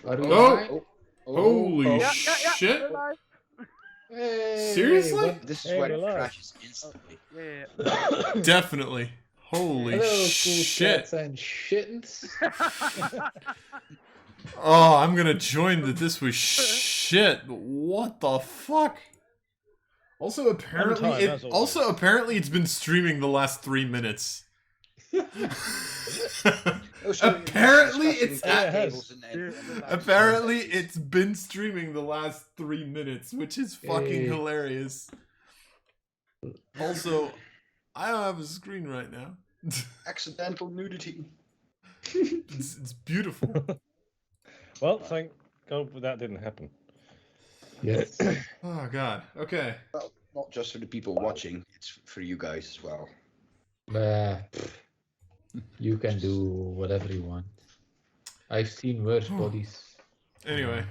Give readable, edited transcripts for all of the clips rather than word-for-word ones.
Are we Oh! alive? Holy Yeah, shit! we're live. Hey, Seriously? what- This is Hey, where we're it live. crashes instantly. Yeah. Definitely. Holy Hello, cool shit! cats and shittens. Oh, I'm gonna join that this was shit. But what the fuck? Also, apparently, On time, as always. it's been streaming the last 3 minutes. Oh, so Apparently discussing it's cat at- tables and Apparently, it's been streaming the last 3 minutes, which is fucking Hey. hilarious. Also, I don't have a screen right now. accidental nudity. It's beautiful. Well, thank God that didn't happen. Yes. Oh god. Okay. Well, not just for the people watching, it's for you guys as well. You can do whatever you want. I've seen worse bodies. Anyway,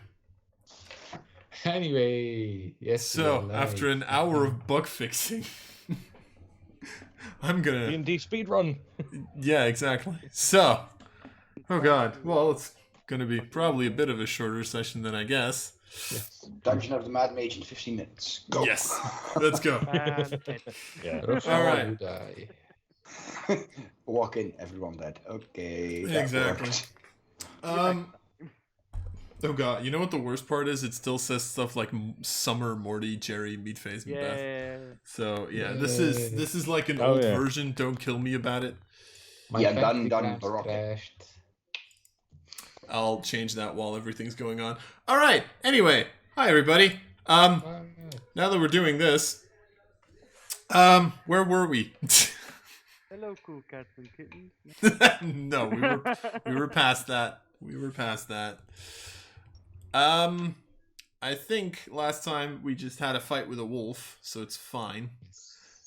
Anyway, yes. so we're after live. an hour of bug fixing, I'm gonna. D&D speedrun. Yeah, exactly. So, oh god. Well, it's gonna be probably a bit of a shorter session than I guess. Yes. Dungeon of the Mad Mage in 15 minutes. Go. Yes. Let's go. Yeah. Rosa, All right. you die. Walk in, everyone dead. Okay. that Exactly. worked. Oh god. You know what the worst part is? It still says stuff like Summer, Morty, Jerry, Meatface, and Beth. Yeah. So yeah, this is like an Oh, old yeah. version. Don't kill me about it. My Yeah, fantasy done, class Baroque. crashed. I'll change that while everything's going on. All right. Anyway, hi everybody. Now that we're doing this, where were we? Hello, cool cats and kittens. No, we were past that. We were past that. I think last time we just had a fight with a wolf, so it's fine.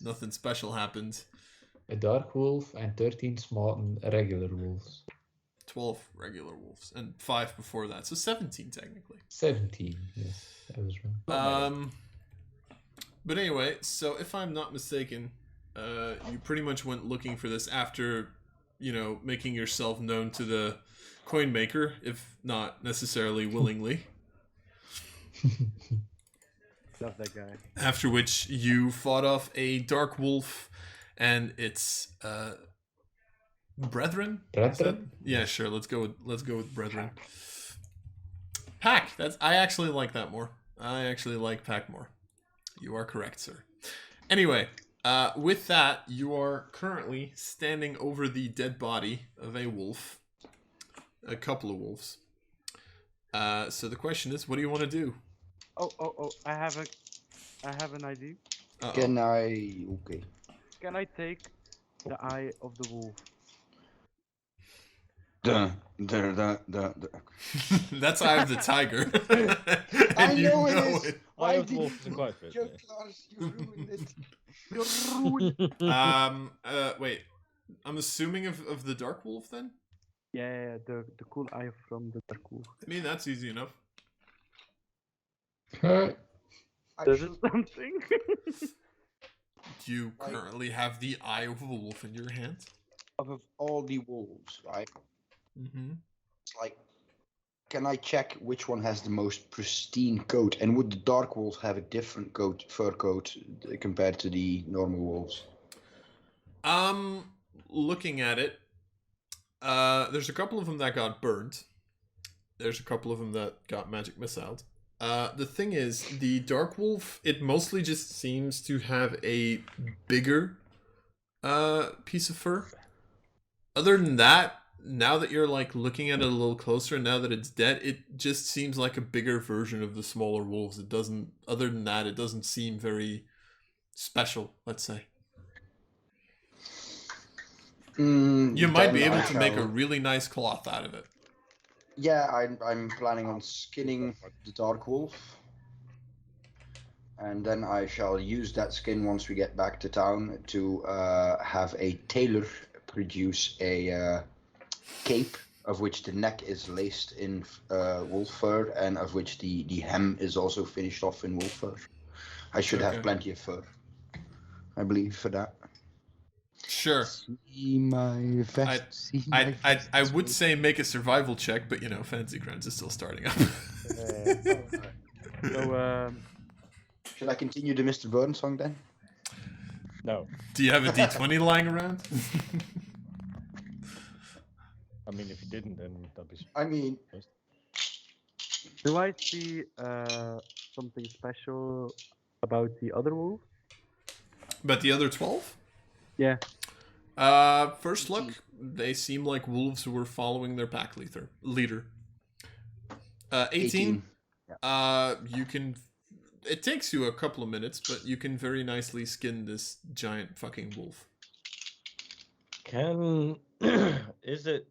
Nothing special happened. A dark wolf and 13 small regular wolves. 12 regular wolves and 5 before that, so 17 technically. 17, yes, I was wrong. But anyway, so if I'm not mistaken, you pretty much went looking for this after, making yourself known to the coin maker, if not necessarily willingly. Love that guy. After which you fought off a dark wolf and its brethren. Brethren? Yeah, sure. Let's go with brethren. Pack. I actually like that more. I actually like Pack more. You are correct, sir. Anyway, with that, you are currently standing over the dead body of a wolf. A couple of wolves. So the question is, what do you want to do? Oh! I have an idea. Uh-oh. Can I... Okay. Can I take the eye of the wolf? That's Eye of the Tiger. I And you know it is. Eye Why of the did Wolf you isn't quite fit, joke, yeah. Lars? You ruined it. You ruined. Wait. I'm assuming of the dark wolf then? Yeah, the cool eye from the dark wolf. I mean, that's easy enough. I Does it should- something? Do you currently have the eye of a wolf in your hand? of all the wolves, right? Mm-hmm. It's like, can I check which one has the most pristine coat? And would the dark wolf have a different fur coat compared to the normal wolves? Looking at it, there's a couple of them that got burned. There's a couple of them that got magic missiled. The thing is, the dark wolf, it mostly just seems to have a bigger piece of fur. Other than that, now that you're like looking at it a little closer, now that it's dead, it just seems like a bigger version of the smaller wolves. It doesn't, other than that, it doesn't seem very special, let's say. You might be able to make a really nice cloth out of it. Yeah, I'm planning on skinning the dark wolf. And then I shall use that skin once we get back to town to have a tailor produce a cape of which the neck is laced in wolf fur and of which the hem is also finished off in wolf fur. I should Okay. have plenty of fur, I believe, for that. Sure. See my vest. See my vest. I would say make a survival check, but you know, Fancy Grounds is still starting up. So Should I continue the Mr. Burns song then? No. Do you have a D20 lying around? I mean, if you didn't, then that'd be. I mean, do I see something special about the other wolf? But the other 12? Yeah. First look, they seem like wolves who were following their pack leader. 18. You can. It takes you a couple of minutes, but you can very nicely skin this giant fucking wolf. Can is it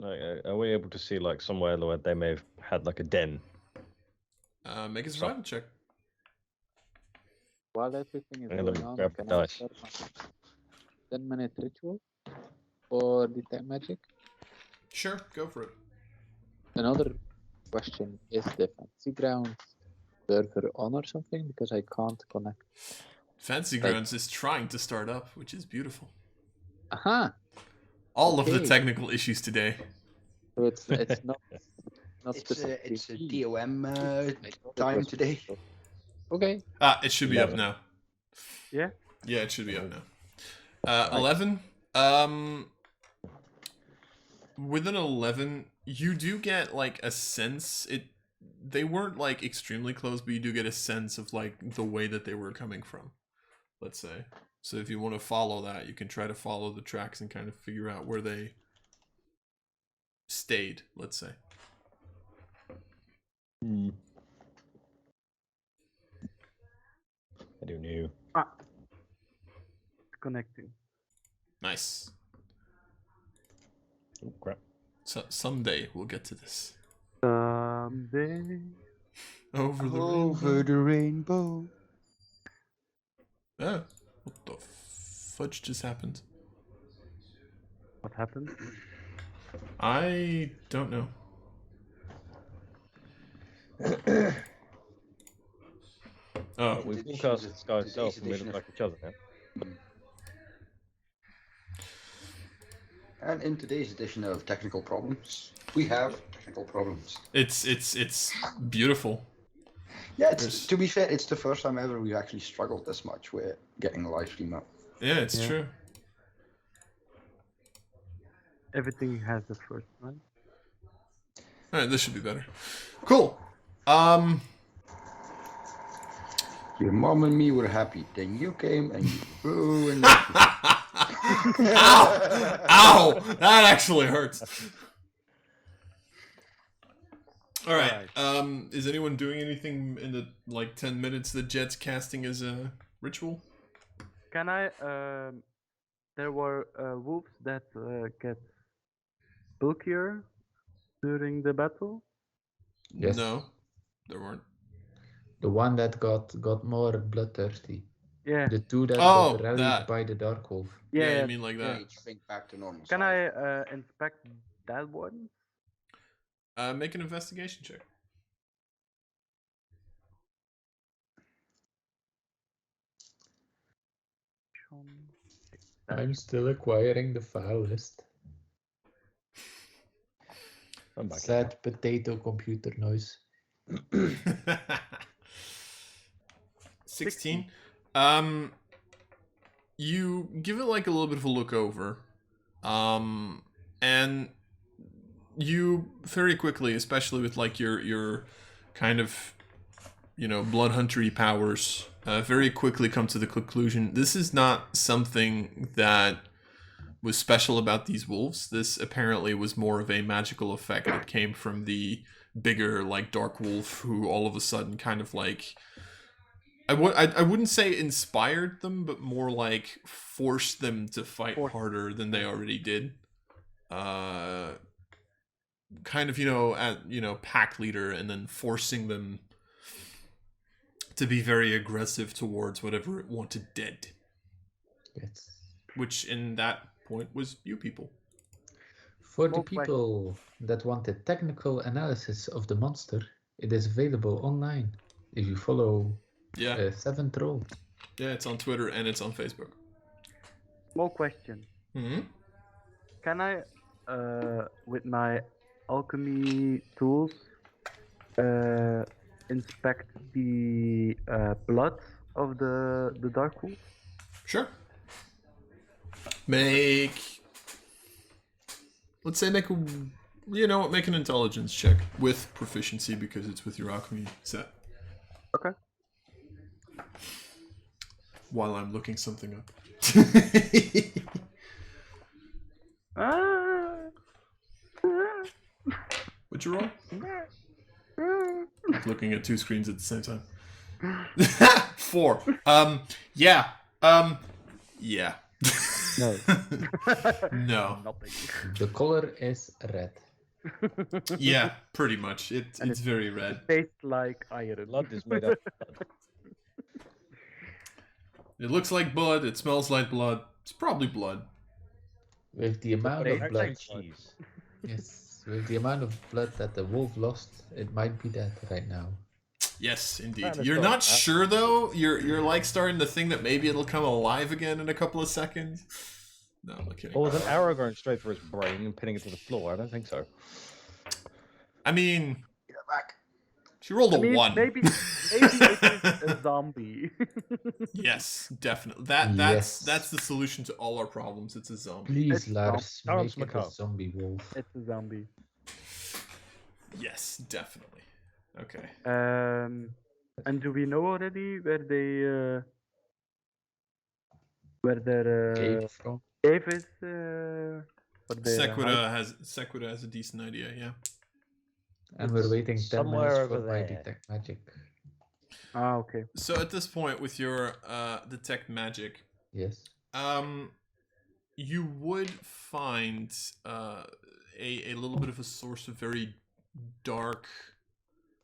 like are we able to see like somewhere where they may have had like a den? Make a survival check. While everything is I'm gonna going on, grab can the I dice. start my 10-minute ritual for detect magic? Sure, go for it. Another question, is the Fancy Grounds server on or something? Because I can't connect. Fancy Grounds is trying to start up, which is beautiful. Aha! All of the Okay. technical issues today. So it's not it's a specifically DOM I thought it time was today. special. Okay. It should be up 11. now. Yeah. Yeah, it should be up now. 11. With an 11, you do get like a sense. They weren't like extremely close, but you do get a sense of like the way that they were coming from. Let's say. So if you want to follow that, you can try to follow the tracks and kind of figure out where they stayed. Let's say. I do know. It's connecting. Nice. Oh crap. So someday we'll get to this. Someday. Over the Over the rainbow. Oh, what the fudge just happened? What happened? I don't know. Oh, We've Today's all cast edition- Sky today's Self and we edition look of- like each other now. And in today's edition of Technical Problems, we have technical problems. it's beautiful. Yeah, There's- to be fair, it's the first time ever we've actually struggled this much with getting the live stream up. Yeah, it's Yeah. true. Everything has a first, right? All right, this should be better. Cool. Your mom and me were happy. Then you came and you ruined it. Ow! Ow! That actually hurts. All right. Is anyone doing anything in the like 10 minutes that Jet's casting as a ritual? Can I? There were wolves that get bulkier during the battle. Yes. No, there weren't. The one that got more bloodthirsty. Yeah. The two that Oh, got rallied that. by the Dark Wolf. Yeah, you mean like Yeah, that? you shrink back to normal Can size. I inspect that one? Make an investigation check. I'm still acquiring the file list. I'm back. Sad potato computer noise. 16. You give it like a little bit of a look over. And you very quickly, especially with like your kind of, you know, blood huntery powers, very quickly come to the conclusion this is not something that was special about these wolves. This apparently was more of a magical effect that came from the bigger like dark wolf who all of a sudden kind of like I wouldn't say inspired them, but more like forced them to fight harder than they already did. Kind of, pack leader, and then forcing them to be very aggressive towards whatever it wanted dead. Yes. Which in that point was you people. For the Small question. people that want a technical analysis of the monster, it is available online if you follow Yeah, 7th Roll. yeah, it's on Twitter and it's on Facebook. Small question. Hmm. Can I, with my alchemy tools, inspect the blood of the dark wolf? Sure. Make. Let's say make a. You know what? Make an intelligence check with proficiency because it's with your alchemy set. Okay. While I'm looking something up. What'd you roll? Looking at two screens at the same time. 4. Yeah. Yeah. No. No. Nothing. The color is red. Yeah, pretty much. It's very red. Tastes like iron. Blood is made up. It looks like blood. It smells like blood. It's probably blood. With the amount of Actually, blood, cheese. yes, with the amount of blood that the wolf lost, it might be dead right now. Yes, indeed. Kinda You're thought not that. sure though. You're like starting to think that maybe it'll come alive again in a couple of seconds. No, I'm not kidding. Or was an arrow going straight through his brain and pinning it to the floor? I don't think so. I mean, Get back. she rolled a I mean, 1. maybe it is a zombie. Yes, definitely. Yes. That's the solution to all our problems. It's a zombie. Please, It's Lars, Lawrence make it a Macabre. zombie wolf. It's a zombie. Yes, definitely. Okay. And do we know already where their Cave from? cave is? What their Sequida has a decent idea. Yeah. And we're waiting 10 somewhere minutes for over my there. detect magic. Okay. So at this point, with your detect magic, Yes. you would find a little bit of a source of very dark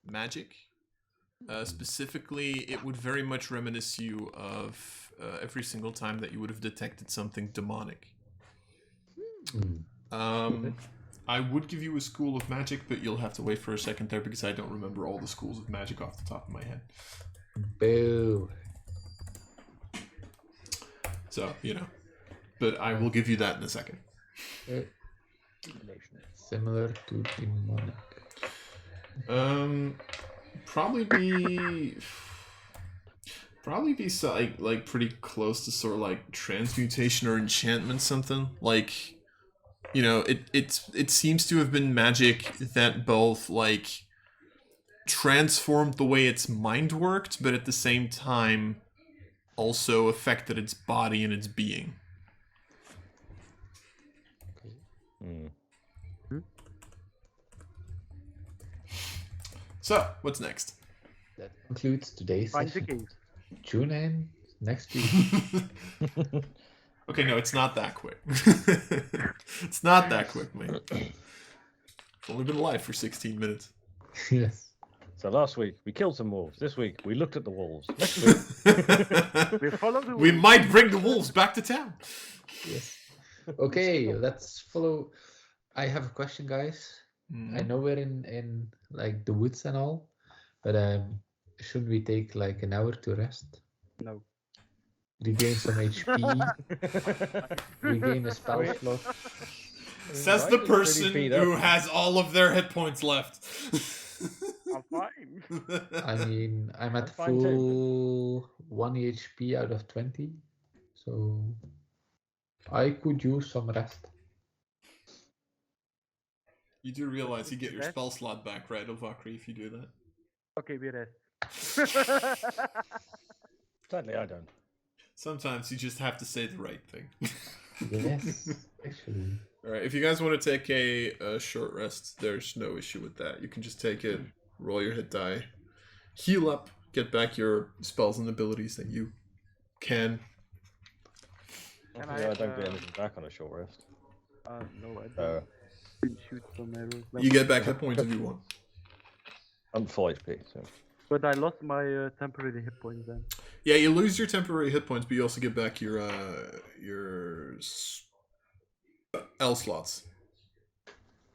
magic. Specifically, it would very much reminisce you of every single time that you would have detected something demonic. Hmm. I would give you a school of magic, but you'll have to wait for a second there because I don't remember all the schools of magic off the top of my head. Boo. So, but I will give you that in a second. Similar to demonic. Probably be like pretty close to sort of like transmutation or enchantment, something like, it seems to have been magic that both like transformed the way its mind worked, but at the same time also affected its body and its being. Hmm. So, what's next? That concludes today's Find the session. cave. Tune in next week. Okay, no, it's not that quick. It's not that quick, mate. I've only been alive for 16 minutes. Yes. So last week we killed some wolves. This week we looked at the wolves. Next week We follow the We wolf. might bring the wolves back to town. Yes. Okay, let's follow. I have a question, guys. I know we're in like the woods and all, but should we take like an hour to rest? No. Regain some HP, regain a spell slot. Says Right, the it's pretty person beat who up. has all of their hit points left. I'm fine. I mean, I'm at I'm fine too, full 1 HP out of 20, so I could use some rest. You do realize you get your Rest? spell slot back, right, Ovakri, if you do that? Okay, we rest. Sadly, I don't. Sometimes you just have to say the right thing. Yes, actually. Alright, if you guys want to take a short rest, there's no issue with that. You can just take it, roll your hit die, heal up, get back your spells and abilities that you can. Can Hopefully I don't get uh, anything back on a short rest. No, I didn't shoot some arrows. No. You get back hit points if you want. I'm full HP, so But I lost my temporary hit points then. Yeah, you lose your temporary hit points, but you also get back your L slots.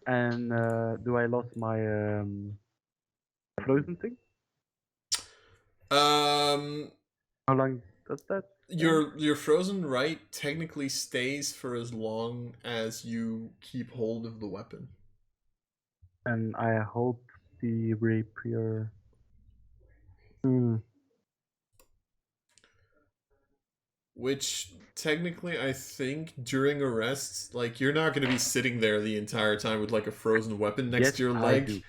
And do I lost my frozen thing? Um, How long Does that? Your frozen right technically stays for as long as you keep hold of the weapon. And I hold the rapier. Which technically, I think during a rest, like you're not going to be sitting there the entire time with like a frozen weapon next to your leg.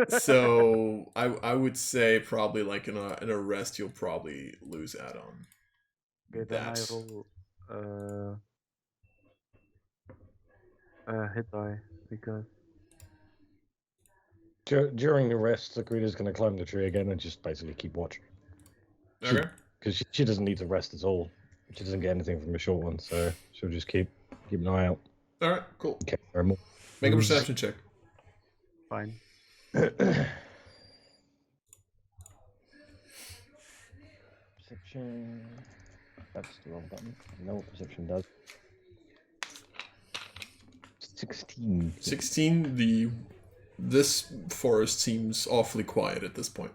So I would say probably like in a rest you'll probably lose out on. Okay, then I roll hit die because During the rest, Sequida's going to climb the tree again and just basically keep watch. Okay. Because she doesn't need to rest at all. She doesn't get anything from a short one, so she'll just keep an eye out. All right. Cool. Okay, more. Make a perception check. fine. Perception. That's the wrong button. No, perception does. 16. 16. This forest seems awfully quiet at this point.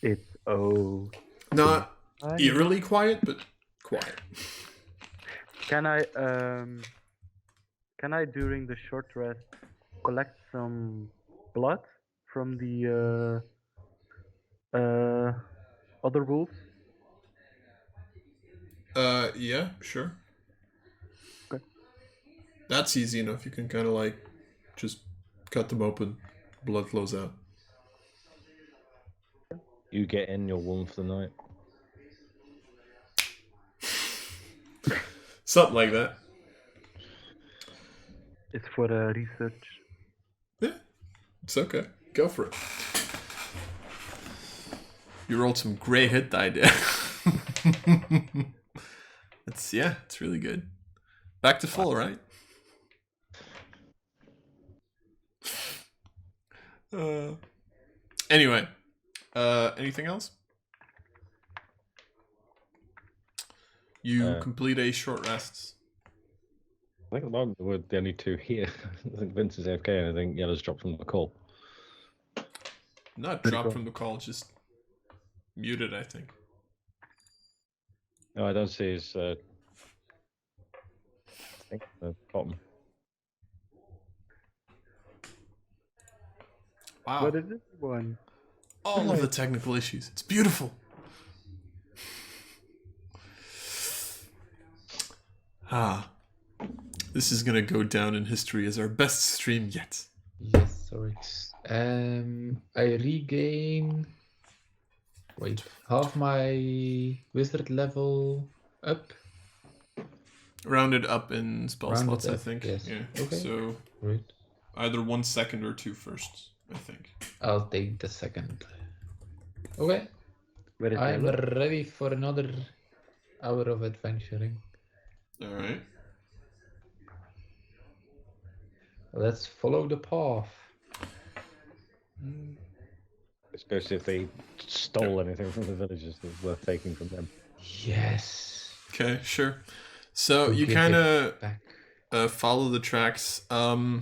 It's Not eerily quiet, but quiet. Can I during the short rest collect some blood from the other wolves? Yeah, sure. Okay. That's easy enough. You can kind of like just cut them open. Blood flows out. You get in your wound for the night. Something like that. It's for research. Yeah, it's okay. Go for it. You rolled some great hit die there. It's really good. Back to full, right? Anyway, anything else? You complete a short rest. I think at the moment we're the only two here. I think Vince is AFK and I think Yellow's dropped from the call. Not dropped from the call, just muted, I think. No, I don't see his I think the bottom. Wow. What is this one? All of the technical issues. It's beautiful. This is gonna go down in history as our best stream yet. Yes, sorry. I regain half my wizard level up. Rounded up in spell Rounded slots, up, I think. yes. Yeah. Okay. So Right. either 1 second or 2 firsts, I think. I'll take the second. Okay. Where is I'm Yellow? ready for another hour of adventuring. Alright. Let's follow the path. Let's go see if they stole anything from the villagers that's worth taking from them. Yes. Okay, sure. So We'll you give kind it back. of follow the tracks. I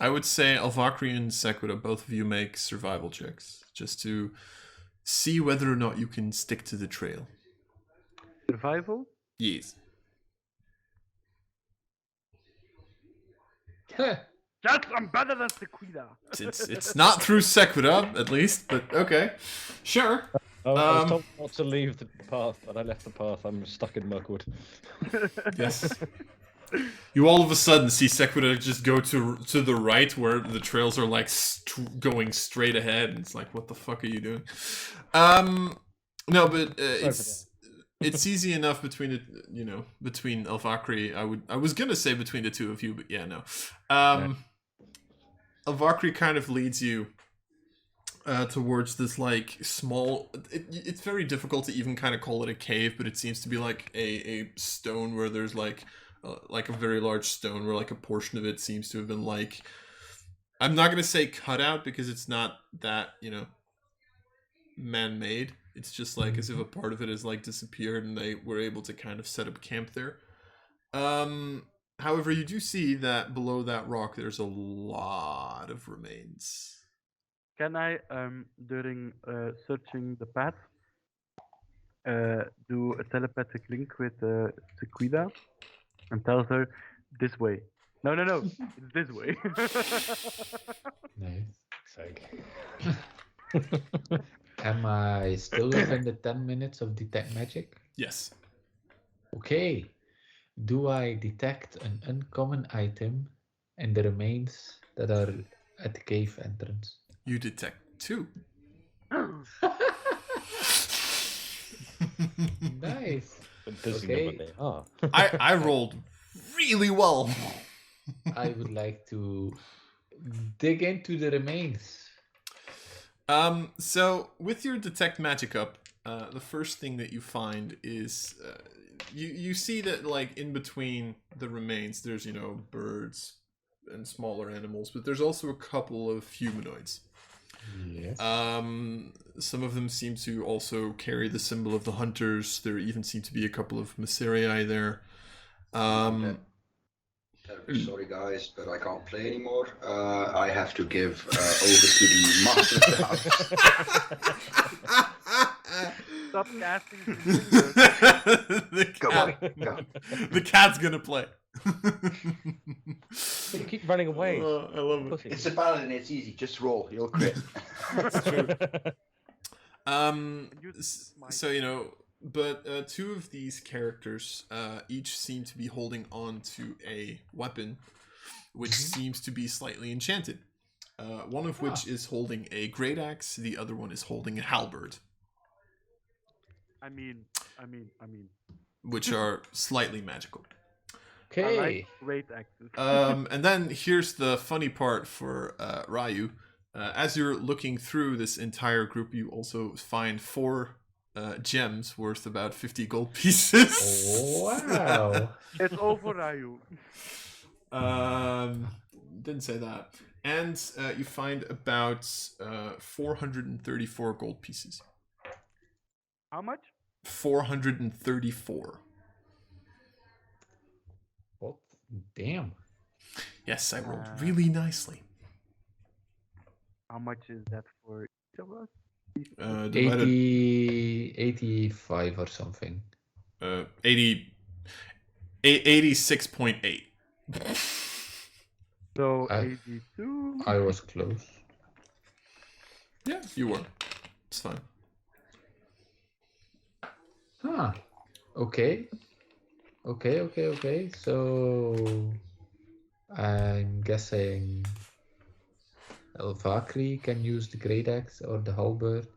would say Alvakri and Sequida, both of you make survival checks just to see whether or not you can stick to the trail. Survival? Yes. Yes, I'm better than Sequida. It's not through Sequida, at least, but okay. Sure. I was told not to leave the path, and I left the path. I'm stuck in Mirkwood. Yes. You all of a sudden see Sequida just go to the right where the trails are like going straight ahead, and it's like, what the fuck are you doing? No, but it's easy enough between it, between Alvakri. I was gonna say between the two of you, but yeah, no. Alvakri kind of leads you towards this like small. It's very difficult to even kind of call it a cave, but it seems to be like a stone where there's like a very large stone where like a portion of it seems to have been like, I'm not gonna say cut out because it's not that man-made. It's just like as if a part of it has like disappeared and they were able to kind of set up camp there. However, you do see that below that rock there's a lot of remains. Can I, during searching the path, do a telepathic link with Sequida and tells her this way. No, it's this way. Nice. It's like... Am I still within the 10 minutes of detect magic? Yes. Okay. Do I detect an uncommon item in the remains that are at the cave entrance? You detect 2. Nice. But does he know what they are? I rolled really well. I would like to dig into the remains. So with your detect magic up, the first thing that you find is you see that like in between the remains there's birds and smaller animals, but there's also a couple of humanoids. Yes. Some of them seem to also carry the symbol of the hunters. There even seem to be a couple of Mysterii there. Sorry guys, but I can't play anymore. I have to give over to the master of the house. Stop casting. The cat's gonna play. You keep running away. I love it. It's a paladin, it's easy. Just roll, you'll crit. That's true. So but 2 of these characters each seem to be holding on to a weapon which seems to be slightly enchanted. One of which is holding a great axe, the other one is holding a halberd. I mean. Which are slightly magical. Okay. I like great axes. And then here's the funny part for Ryu. As you're looking through this entire group, you also find 4 gems worth about 50 gold pieces. Wow. It's all for Ryu. Didn't say that. And you find about 434 gold pieces. How much? 434. What? Damn. Yes, I rolled really nicely. How much is that for each of us? 85 or something. 86.8. So 82. I was close. Yeah, you were. It's fine. Huh. Okay. So I'm guessing Elvakri can use the great axe or the halberd.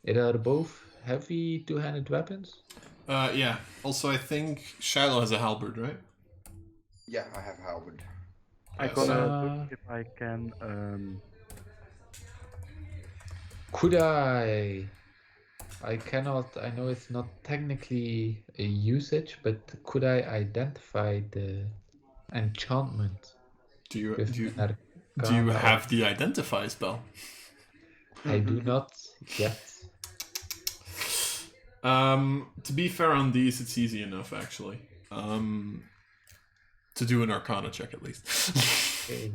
It are both heavy two-handed weapons. Yeah. Also, I think Shilo has a halberd, right? Yeah, I have halberd. I'm gonna look if I can. Could I cannot. I know it's not technically a usage, but could I identify the enchantment? Do you with an have the identify spell? I do not yet. To be fair on these, it's easy enough actually. To do an Arcana check at least. Okay.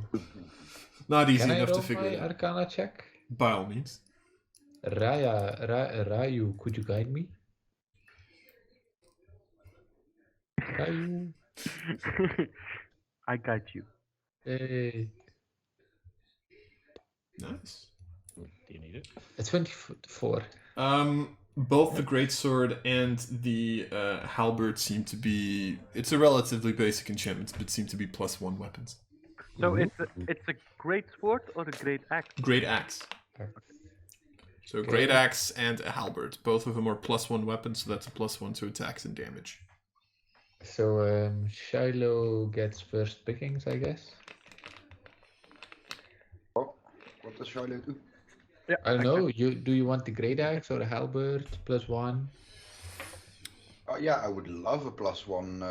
Not easy Can I enough roll to figure my it out. Arcana check? By all means. Ryu, could you guide me? Ryu. I got you. Hey. Nice. Do you need it? A 24. Both the greatsword and the halberd seem to be. It's a relatively basic enchantment, but seem to be +1 weapons. So it's a great sword or a great axe? Great axe. So great axe and a halberd. Both of them are +1 weapons, so that's a +1 to attacks and damage. So Shilo gets first pickings, I guess. Oh, what does Shilo do? Yeah, I don't know. Do you want the great axe or a halberd +1? Yeah, I would love a +1.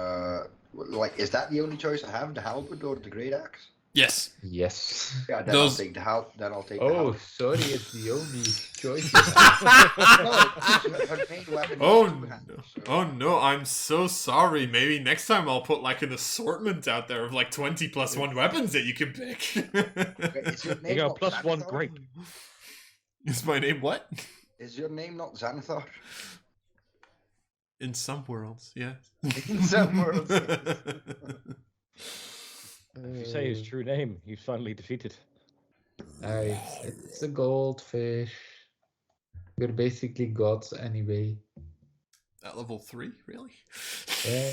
Is that the only choice I have? The halberd or the great axe? Yes. Yes. Yeah, then I'll take the halberd. Oh, halberd. sorry, it's the only choice. Her main weapon is Oh two-handed, no! so- Oh no! I'm so sorry. Maybe next time I'll put like an assortment out there of like 20 +1 weapons that you can pick. Is your name You not got +1 Xanathar? great. Is my name what? Is your name not Xanathar? In some worlds, yes. In some worlds. If you say his true name, he's finally defeated. It's a goldfish. We're basically gods anyway. At level 3, really? Yeah.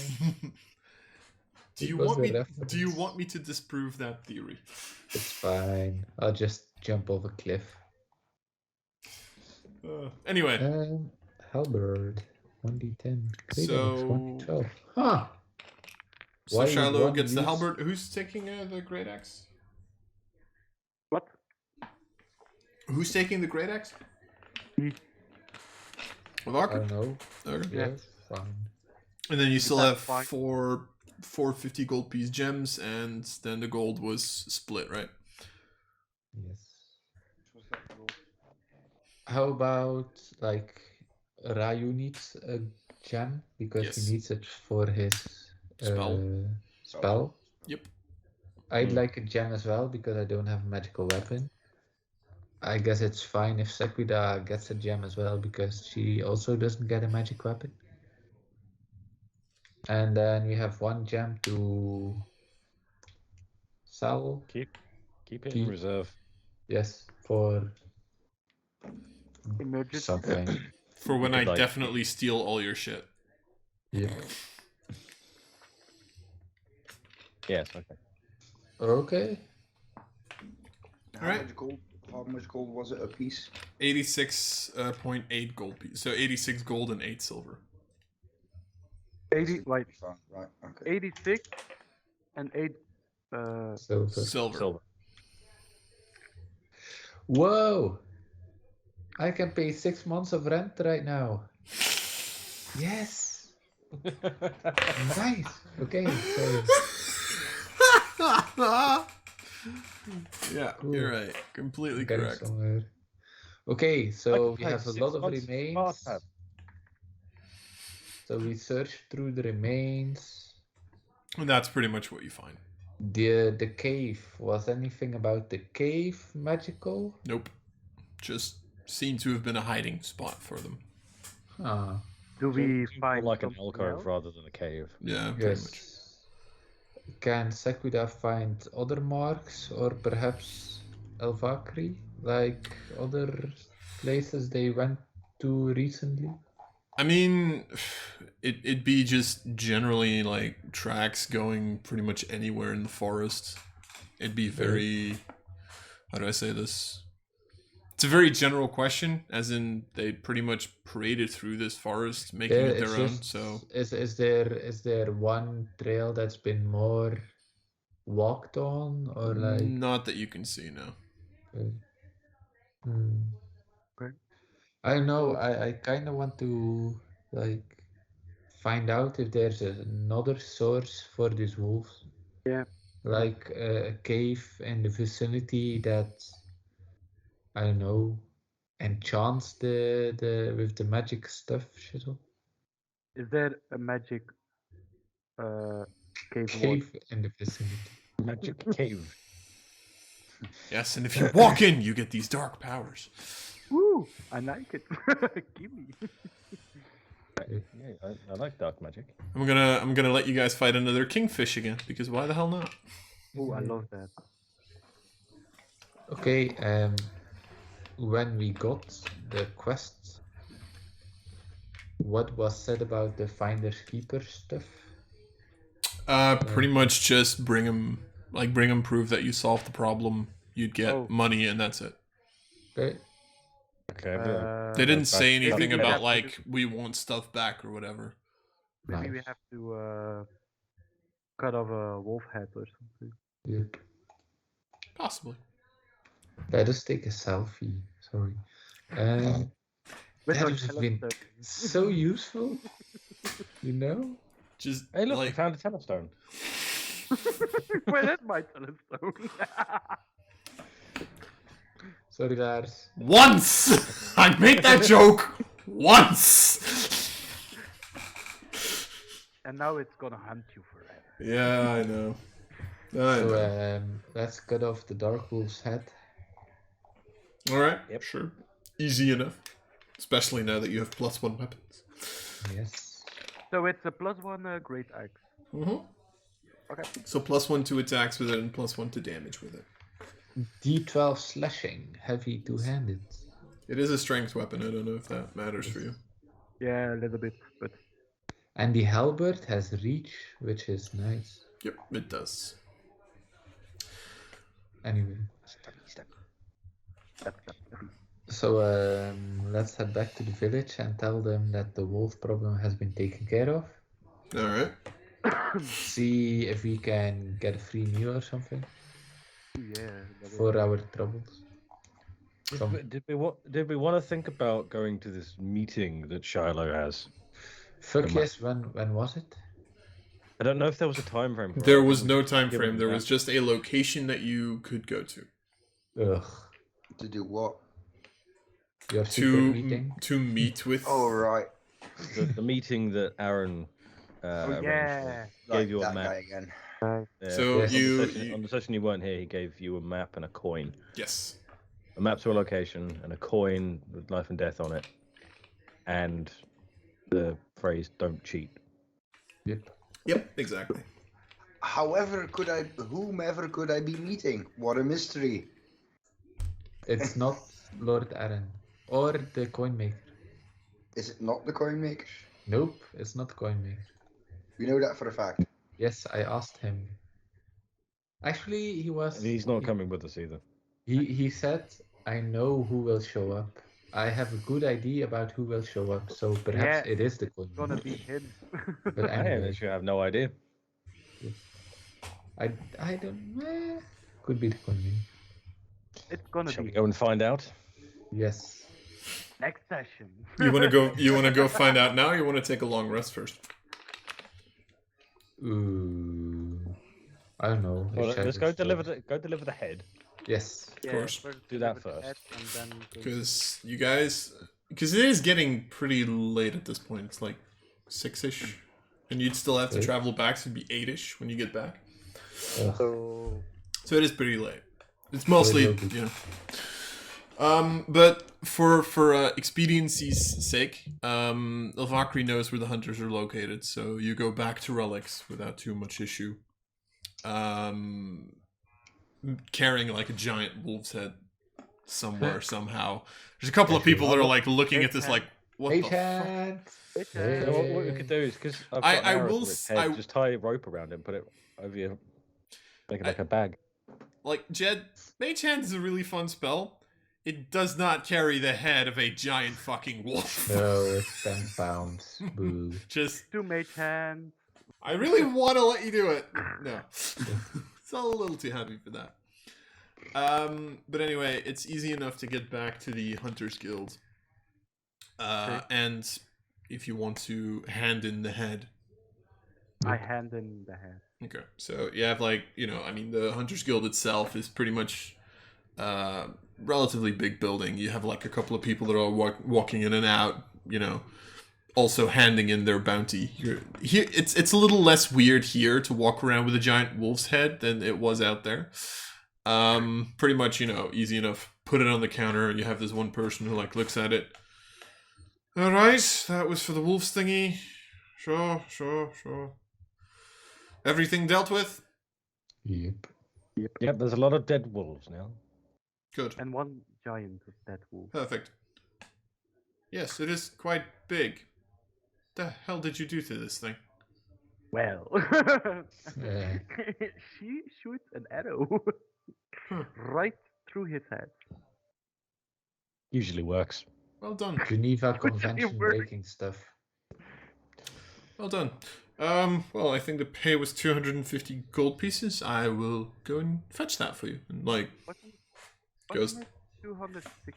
Do It you was want a me? Do reference. you want me to disprove that theory? It's fine. I'll just jump off a cliff. Anyway, Halberd. 1d10. Great So- axe, 1d12. Huh. so Why Shilo one gets the use- halberd. Who's taking the great axe? What? Who's taking the great axe? Me. I Walker? don't know. Okay. Yeah, fine. And then you still That's have fine. four 50 gold piece gems, and then the gold was split, right? Yes. How about, like, Ryu needs a gem because Yes. he needs it for his Spell. spell. Yep. I'd like a gem as well because I don't have a magical weapon. I guess it's fine if Sequida gets a gem as well because she also doesn't get a magic weapon. And then we have one gem to sell. Keep it Keep. in reserve. Yes, for Emergency. something. For when You I could, like- definitely steal all your shit. Yeah. Yes, okay. Okay. How Alright. much gold? How much gold was it a piece? 86.8 gold piece. So 86 gold and 8 silver. 80, like Fine, right, okay. 86 and 8. Silver. Silver. Whoa! I can pay 6 months of rent right now. Yes! Nice! Okay, so Yeah, Cool. you're right. Completely getting correct. somewhere. Okay, so we Like have a 6 lot of months remains. part-time. So we search through the remains. And that's pretty much what you find. The cave. Was anything about the cave magical? Nope. Just seem to have been a hiding spot for them. Ah, Do we Seems more find like an something alcove else? rather than a cave. Yeah, pretty much. yes. Can Sequida find other marks or perhaps Elvakri? Like other places they went to recently? I mean, it'd be just generally like tracks going pretty much anywhere in the forest. It'd be very, how do I say this? It's a very general question, as in they pretty much paraded through this forest, making it it's their own. just- So is there one trail that's been more walked on or like? not that you can see now. Hmm. Okay. I don't know. I kind of want to like find out if there's another source for these wolves. Yeah. Like a cave in the vicinity that I don't know enchants the with the magic stuff. Shizzle. Is there a magic cave wall? Cave in the vicinity. Magic cave. Yes, and if you walk in, you get these dark powers. Woo! I like it. Give me. Yeah, I like dark magic. I'm gonna let you guys fight another kingfish again, because why the hell not? Oh, I love that. Okay. When we got the quest, what was said about the finders keeper stuff? Pretty much just bring them proof that you solved the problem. You'd get Oh. money, and that's it. Okay. Okay. They didn't That's say fine. anything Maybe we about have to like we want stuff back or whatever. Maybe we Nice. have to cut off a wolf head or something. Yep. Possibly. Let us take a selfie. Sorry. With That our would have been telescope. so useful. You know? Just Hey, look, we like found a telestone. Where is my telescope? Sorry, Lars. once I made that joke once. And now it's gonna hunt you forever. Yeah, I know. So let's cut off the Dark Wolf's head. All right. Yep. Sure. Easy enough. Especially now that you have +1 weapons. Yes. So it's a +1 great axe. Mm-hmm. Okay. So +1 to attacks with it and +1 to damage with it. D12 slashing, heavy two-handed. It is a strength weapon. I don't know if that matters for you. Yeah, a little bit, but And the halberd has reach, which is nice. Yep, it does. Anyway, Step. so let's head back to the village and tell them that the wolf problem has been taken care of. All right. See if we can get a free meal or something yeah. for our troubles. Did we want to think about going to this meeting that Shilo has? Fuck yes, when was it? I don't know if there was a time frame. For There it. was no time Give frame. them There that. was just a location that you could go to. Ugh. To do what? Your secret meeting? To meet with. Oh, right. the meeting that Aaron arranged yeah. gave you a that map. guy again. Yeah, So Yes. on the session you weren't here, he gave you a map and a coin. Yes. A map to a location and a coin with life and death on it, and the phrase "Don't cheat." Yep. Exactly. Whomever could I be meeting? What a mystery. It's not Lord Aaron or the coin maker. Is it not the coin maker? Nope, it's not the coin maker. We know that for a fact. Yes, I asked him. Actually, he was. And he's not coming with us either. He said, "I know who will show up. I have a good idea about who will show up. So perhaps Yeah, it is the coin It's gonna maker." be him. But I anyway, actually have no idea. I don't. Could be the coin maker. It's gonna Shall be we go and find out? Yes. next session. You want to go? You want to go find out now? Or you want to take a long rest first? Ooh. I don't know. Well, if let's Shadow's go still- deliver the head. Yes. Yeah, course. Do that deliver the first. head and then go- Because you guys, because it is getting pretty late at this point. It's like 6-ish, and you'd still have to Right. travel back. So it'd be 8-ish when you get back. Ugh. So So it is pretty late. It's mostly, will be. you know. But for expediency's sake, Ilvakri knows where the hunters are located, so you go back to relics without too much issue. Carrying like a giant wolf's head somewhere somehow. There's a couple of people that are like looking at this like, what the fuck? Patient. Hey, So what we could do is because I will head, just tie a rope around him, put it over your, make it like a bag. Like, Jed, Mage Hand is a really fun spell. It does not carry the head of a giant fucking wolf. No, it's 10 pounds. Boo. Just, 2 mage hands. I really want to let you do it. No. It's a little too heavy for that. But anyway, it's easy enough to get back to the Hunters Guild. And if you want to hand in the head. I hand in the head. Okay, so you have like, you know, I mean, the Hunters Guild itself is pretty much relatively big building. You have like a couple of people that are walking in and out, you know, also handing in their bounty. Here, it's a little less weird here to walk around with a giant wolf's head than it was out there. Pretty much, you know, easy enough. Put it on the counter, and you have this one person who like looks at it. All right, that was for the wolf's thingy. Sure. Everything dealt with? Yep. Yep, there's a lot of dead wolves now. Good. And 1 giant of dead wolf. Perfect. Yes, it is quite big. The hell did you do to this thing? Well, Yeah. she shoots an arrow right through his head. Usually works. Well done. Geneva Which really Convention works. breaking stuff. Well done. Well, I think the pay was 250 gold pieces. I will go and fetch that for you. And like, Ghost. 260.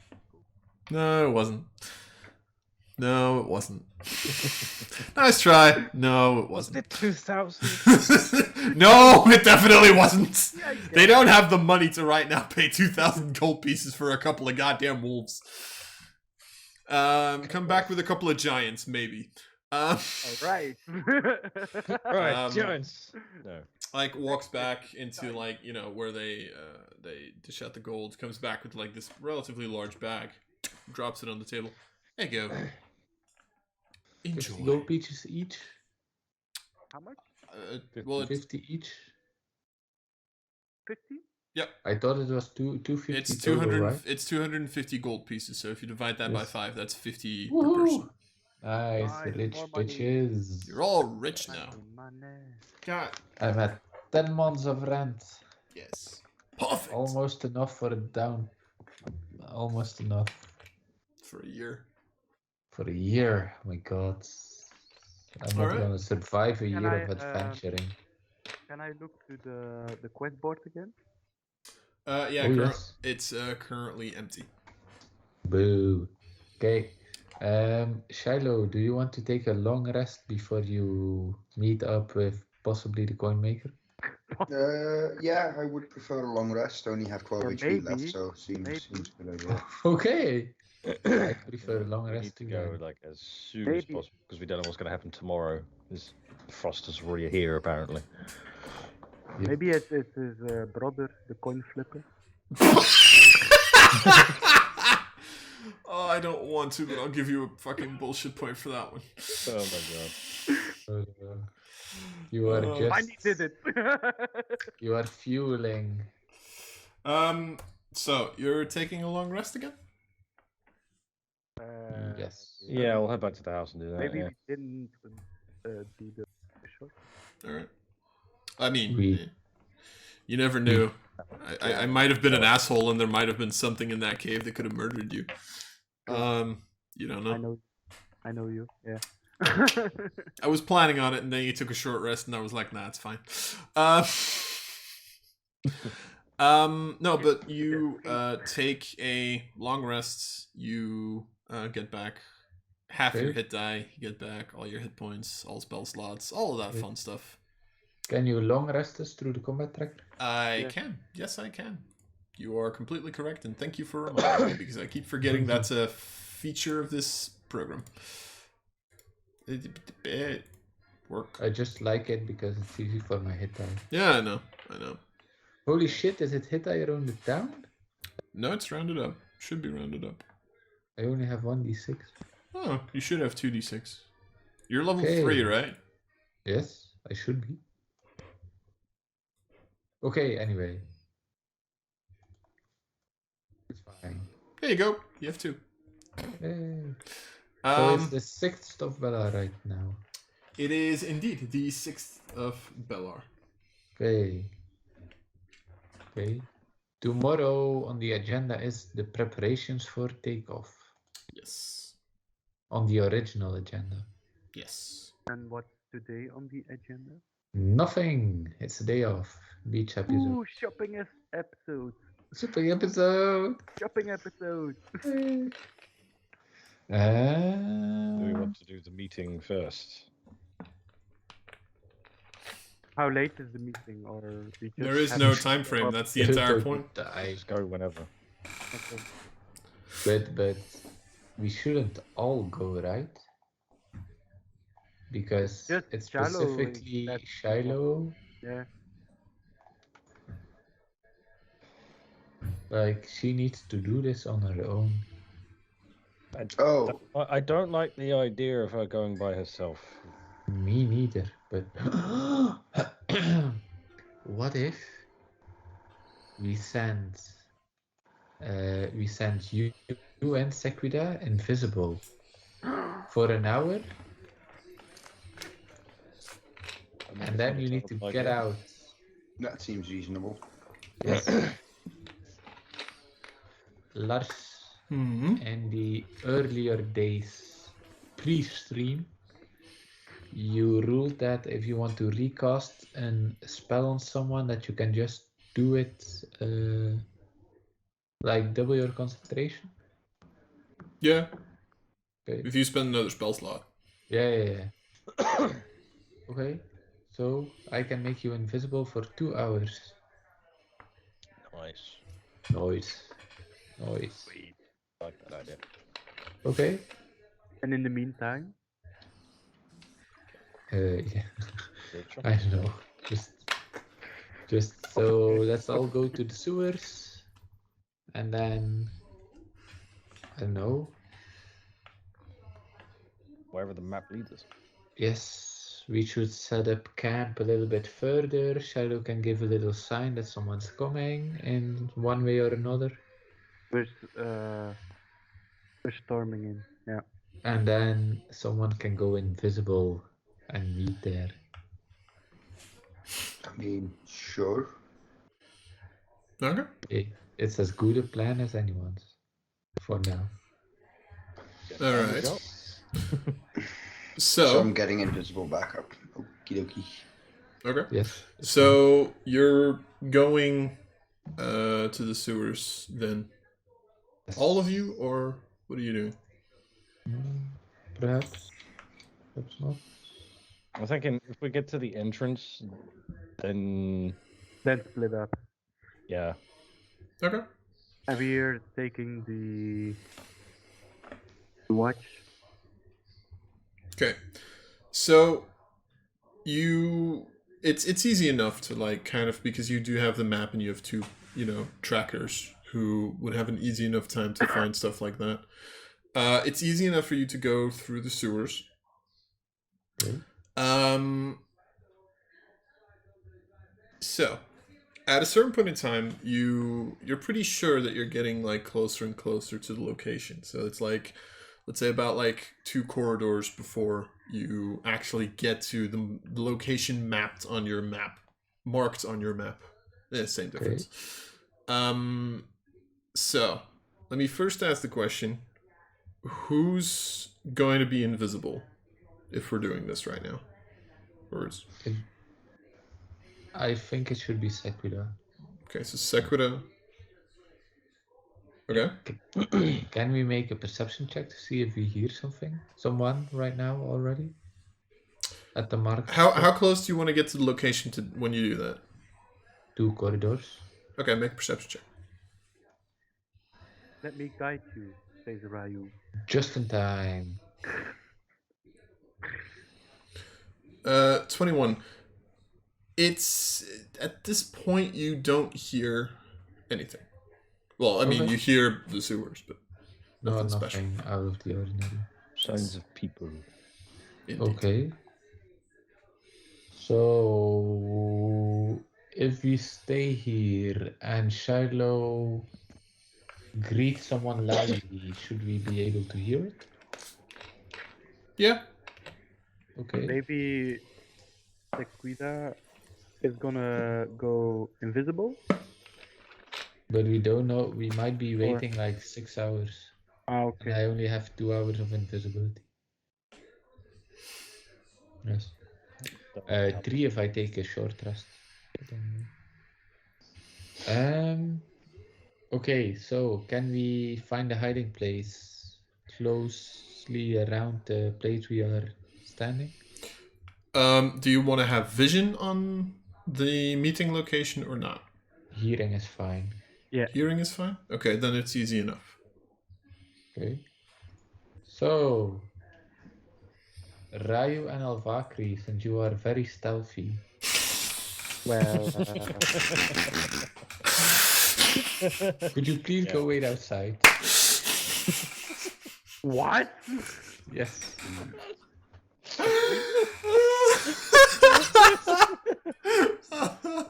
no, it wasn't. No, it wasn't. Nice try. No, it wasn't. it 2,000? No, it definitely wasn't. Yeah, They don't have the money to right now pay 2,000 gold pieces for a couple of goddamn wolves. Come back with a couple of giants, maybe. All right. Right, giants. No. Like walks back into like, you know, where they dish out the gold, comes back with like this relatively large bag, drops it on the table. There you go. 50 Enjoy. gold pieces each. How much? Well, it's 50 each. 50? I thought it was 250 it's total, 200. right? It's 250 gold pieces. So if you divide that by Yes. 5, that's 50 per Woohoo! person. Nice, Nice, rich more money. bitches. You're all rich now. Money. God. I'm at 10 months of rent. Yes. Perfect. Almost enough for it down. Almost enough For a year. for a year. Oh my god. I'm not Alright. gonna survive a Can year I, of adventuring. Can I look to the quest board again? Yeah. Oh, yes. It's currently empty. Boo. Okay. Shilo, do you want to take a long rest before you meet up with possibly the coin maker? Yeah, I would prefer a long rest. I only have 12 Or HP left, maybe- so seems maybe- a good idea. Okay. I prefer a long We rest need to too. go then. like as soon as Maybe. possible because we don't know what's going to happen tomorrow. This frost is already here apparently. Maybe it's his brother, the coin flipper. Oh, I don't want to, but I'll give you a fucking bullshit point for that one. Oh my god. You are just. Finally did it. You are fueling. So you're taking a long rest again? Yes. Yeah, we'll head back to the house and do that. Maybe yeah. we didn't do the shot. All right. I mean, We- you never knew. I might have been an asshole, and there might have been something in that cave that could have murdered you. You don't know. I know you. Yeah. I was planning on it, and then you took a short rest, and I was like, nah, it's fine. No, but you take a long rest. You get back half your Okay. hit die. You get back all your hit points, all spell slots, all of that fun stuff. Can you long rest us through the combat tracker? I can. Yes, I can. You are completely correct, and thank you for reminding me, because I keep forgetting that's a feature of this program. Work. I just like it because it's easy for my hit die. Yeah, I know. Holy shit, is it hit die rounded down? No, it's rounded up. Should be rounded up. I only have 1d6. Oh, you should have 2d6. You're level Okay. 3, right? Yes, I should be. Okay, anyway. It's fine. There you go. You have 2. Yay. So it's Um, the 6th of Bella right now. it is indeed the 6th of Bellar. Okay. Okay. Tomorrow on the agenda is the preparations for takeoff. Yes. On the original agenda. Yes. And what's today on the agenda? Nothing. It's a day off. Beach episode. Ooh, shopping episode. Super episode. Shopping episode. Do we want to do the meeting first? How late is the meeting, or we just There is have no it- time frame. or- That's the entire point. Just go whenever. Okay. But we shouldn't all go, right? Because Just it's Shiloh, specifically that's- Shilo. Yeah. Like she needs to do this on her own. Oh, I don't like the idea of her going by herself. Me neither. But what if we send you and Sequida invisible for an hour, and then you need to get out. that seems reasonable. Yes. Lars, Mm-hmm. in the earlier days pre-stream, you ruled that if you want to recast a spell on someone, that you can just do it like double your concentration. Yeah. Okay. If you spend another spell slot. Yeah. Okay. So I can make you invisible for 2 hours. Nice. Noise. I like that idea. Okay. And in the meantime, Yeah. Rachel? I don't know. Just so let's all go to the sewers, and then I don't know. Wherever the map leads us. Yes, we should set up camp a little bit further. Shilo can give a little sign that someone's coming in one way or another. We're storming in. Yeah. And then someone can go invisible and meet there. I mean, sure. Okay. It's as good a plan as anyone's for now. All right. So I'm getting invisible backup. Okie dokie. Okay. Yes. So you're going to the sewers then? Yes. All of you, or what are you doing? Perhaps. Perhaps not. I'm thinking if we get to the entrance, then split up. yeah. Okay. And we're taking the watch. Okay. So it's easy enough to like kind of, because you do have the map and you have two, trackers who would have an easy enough time to find stuff like that. It's easy enough for you to go through the sewers. Okay. So at a certain point in time, you're pretty sure that you're getting like closer and closer to the location. So it's like, let's say about like 2 corridors before you actually get to the location marked on your map. Same difference. Okay. So let me first ask the question: who's going to be invisible if we're doing this right now? I think it should be Sequida. Okay, so Sequida. Okay. Can we make a perception check to see if we hear someone right now already? At the mark. How close do you want to get to the location to when you do that? 2 corridors. Okay, make a perception check. Let me guide you, says Ryu. Just in time. 21. It's at this point you don't hear anything. Well, I mean, you hear the sewers, but nothing special. Out of the ordinary. Sounds of people. Indeed. Okay. So if we stay here and Shilo greets someone loudly, should we be able to hear it? Yeah. Okay. Maybe Sequida is gonna go invisible. But we don't know. We might be waiting like 6 hours. Okay. And I only have 2 hours of invisibility. Yes. 3 if I take a short rest. Okay, so can we find a hiding place closely around the place we are standing? Do you want to have vision on the meeting location or not? Hearing is fine. Yeah. Hearing is fine? Okay, then it's easy enough. Okay. So, Ryu and Alvakri, since you are very stealthy. Well, could you please go wait outside? what? Yes.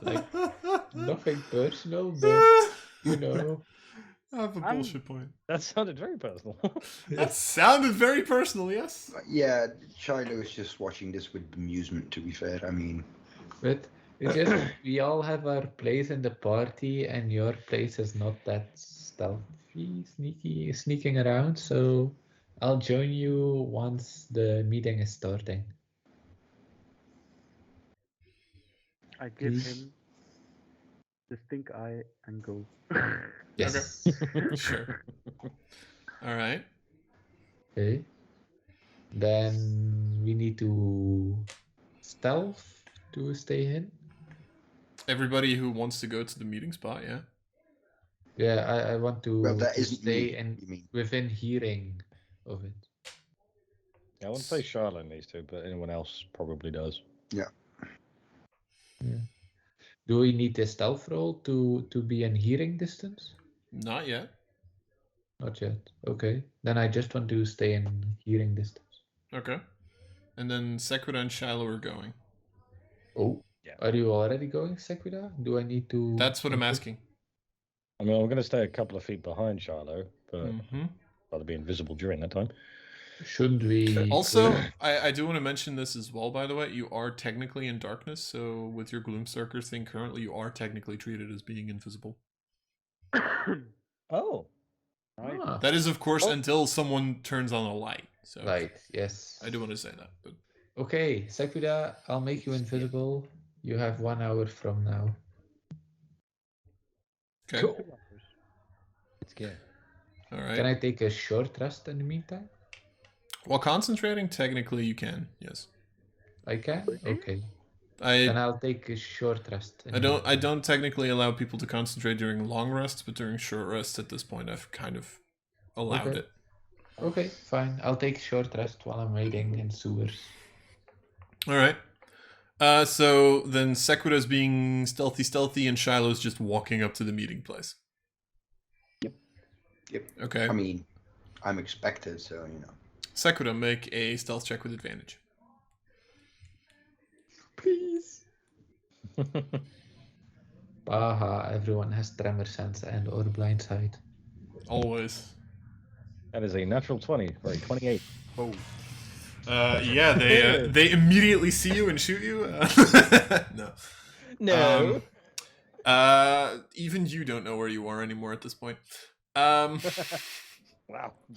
Like, nothing personal, but I have a bullshit point. That sounded very personal. That sounded very personal, yes. Yeah, Shilo is just watching this with amusement, to be fair. I mean... But it's just, we all have our place in the party, and your place is not that stealthy, sneaking around, so I'll join you once the meeting is starting. I give him the stink eye and go. Yes. Okay. Sure. All right. Okay. Then we need to stealth to stay in. Everybody who wants to go to the meeting spot, yeah? Yeah, I want to, Well, that to isn't stay me, in you mean. within hearing of it. I wouldn't say Charlotte needs to, but anyone else probably does. Yeah. Do we need a stealth roll to be in hearing distance? Not yet. Not yet. Okay. Then I just want to stay in hearing distance. Okay. and then Sequida and Shilo are going. Oh, Yeah. are you already going, Sequida? Do I need to? That's what I'm asking. I mean, I'm going to stay a couple of feet behind Shilo, but Mm-hmm. I'll be invisible during that time. Shouldn't we? Also, I do want to mention this as well, by the way. You are technically in darkness, so with your Gloomstalker thing currently, you are technically treated as being invisible. Oh. Ah, That is, of course, until someone turns on a light. So light, yes. I do want to say that. But Okay, Sequida, I'll make you invisible. You have 1 hour from now. okay. Cool. Let's go. All right. Can I take a short rest in the meantime? While concentrating, technically you can. Yes. I can? Okay. Then I I'll take a short rest. in I the don't I meantime. don't technically allow people to concentrate during long rests, but during short rests at this point I've kind of allowed Okay. it. Okay, fine. I'll take a short rest while I'm waiting in sewers. All right. So then Sequida's being stealthy, and Shiloh's just walking up to the meeting place. Yep. Okay. I mean, I'm expected, so you know. Sequida, make a stealth check with advantage. Please. Aha, everyone has tremor sense and or blind sight. Always. That is a natural 20. Sorry, 28. Oh. Yeah, they immediately see you and shoot you. No. No. Even you don't know where you are anymore at this point. Wow,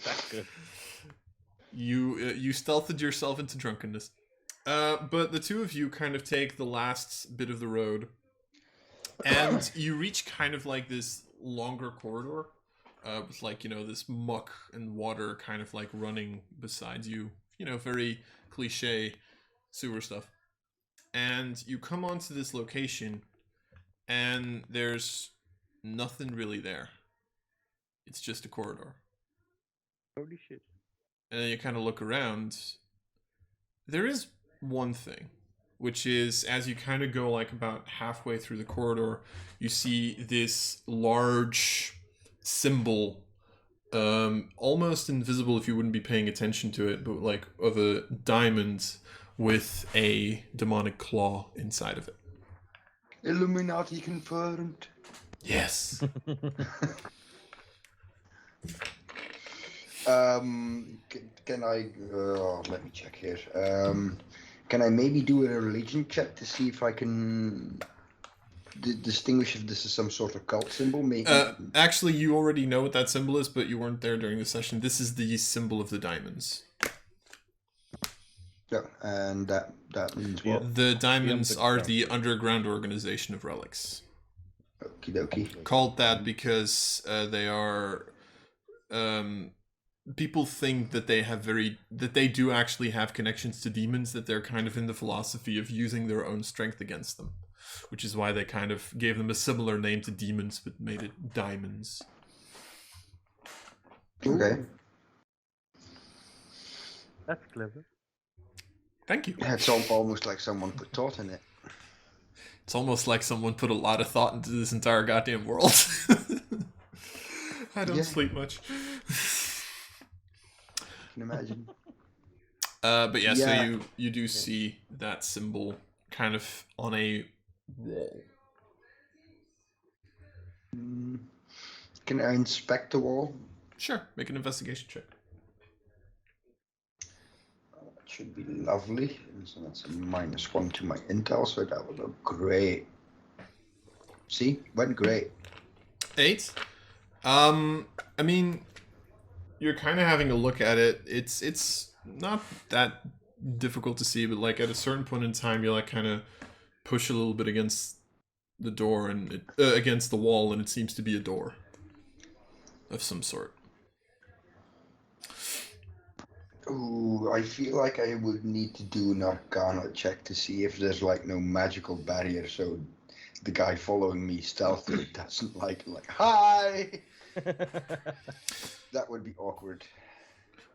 that's good. You stealthed yourself into drunkenness. But the two of you kind of take the last bit of the road, and you reach kind of like this longer corridor, with like, you know, this muck and water kind of like running beside you. You know, very cliche sewer stuff. And you come onto this location, and there's nothing really there. It's just a corridor. Holy shit. And then you kind of look around. There is one thing, which is as you kind of go like about halfway through the corridor, you see this large symbol, almost invisible if you wouldn't be paying attention to it, but like of a diamond with a demonic claw inside of it. Illuminati confirmed. Yes. Can I? Let me check here. Can I maybe do a religion check to see if I can distinguish if this is some sort of cult symbol? Maybe. Actually, you already know what that symbol is, but you weren't there during the session. This is the symbol of the diamonds. Yeah, and that means what? The diamonds are the underground organization of relics. Okie dokie. Called that because they are. People think that they do actually have connections to demons, that they're kind of in the philosophy of using their own strength against them, which is why they kind of gave them a similar name to demons but made it diamonds. Okay. That's clever. Thank you. It's almost like someone put thought in it. It's almost like someone put a lot of thought into this entire goddamn world. I don't sleep much. I can imagine. But yeah, so you do see that symbol kind of on a wall. Can I inspect the wall? Sure, make an investigation check. That should be lovely. So that's a -1 to my intel, so that will look great. See? Went great. 8. I mean, you're kind of having a look at it. It's not that difficult to see, but like at a certain point in time, you like kind of push a little bit against the door and against the wall, and it seems to be a door of some sort. Ooh, I feel like I would need to do an Arcana check to see if there's like no magical barrier, so the guy following me stealthily doesn't like hi. That would be awkward.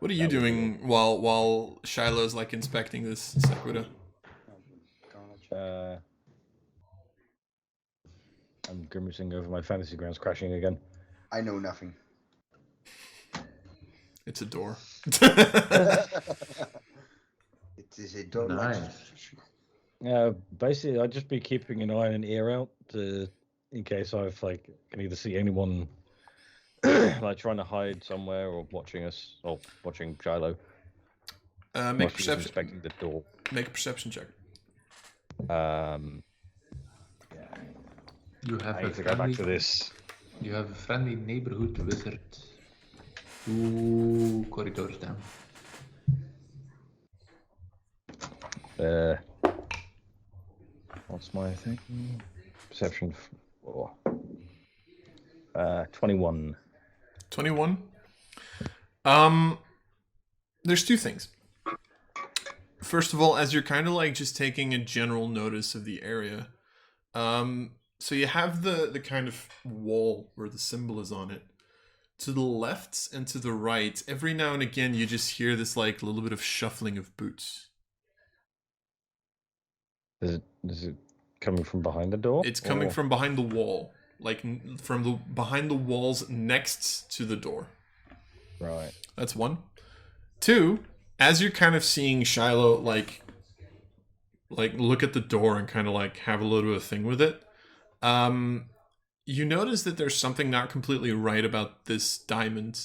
What are you doing while Shiloh's like inspecting this, Sequida? I'm grimacing over my fantasy grounds, crashing again. I know nothing. It's a door. It is it? Don't Nice. Basically, I'd just be keeping an eye and an ear out in case I've can either see anyone trying to hide somewhere or watching us or watching Shilo. Make a perception. Inspecting the door. Make a perception check. Yeah. You have I a need to go back friendly. to this. You have a friendly neighborhood wizard. 2 corridors down. What's my thing? Perception 4. 21. 21. There's two things. First of all, as you're kind of just taking a general notice of the area, so you have the kind of wall where the symbol is on it. To the left and to the right, every now and again you just hear this little bit of shuffling of boots. Is it coming from behind the door? It's coming from behind the wall, from behind the walls next to the door. Right. That's one. Two, as you're kind of seeing Shilo look at the door and kind of have a little bit of a thing with it, you notice that there's something not completely right about this diamond.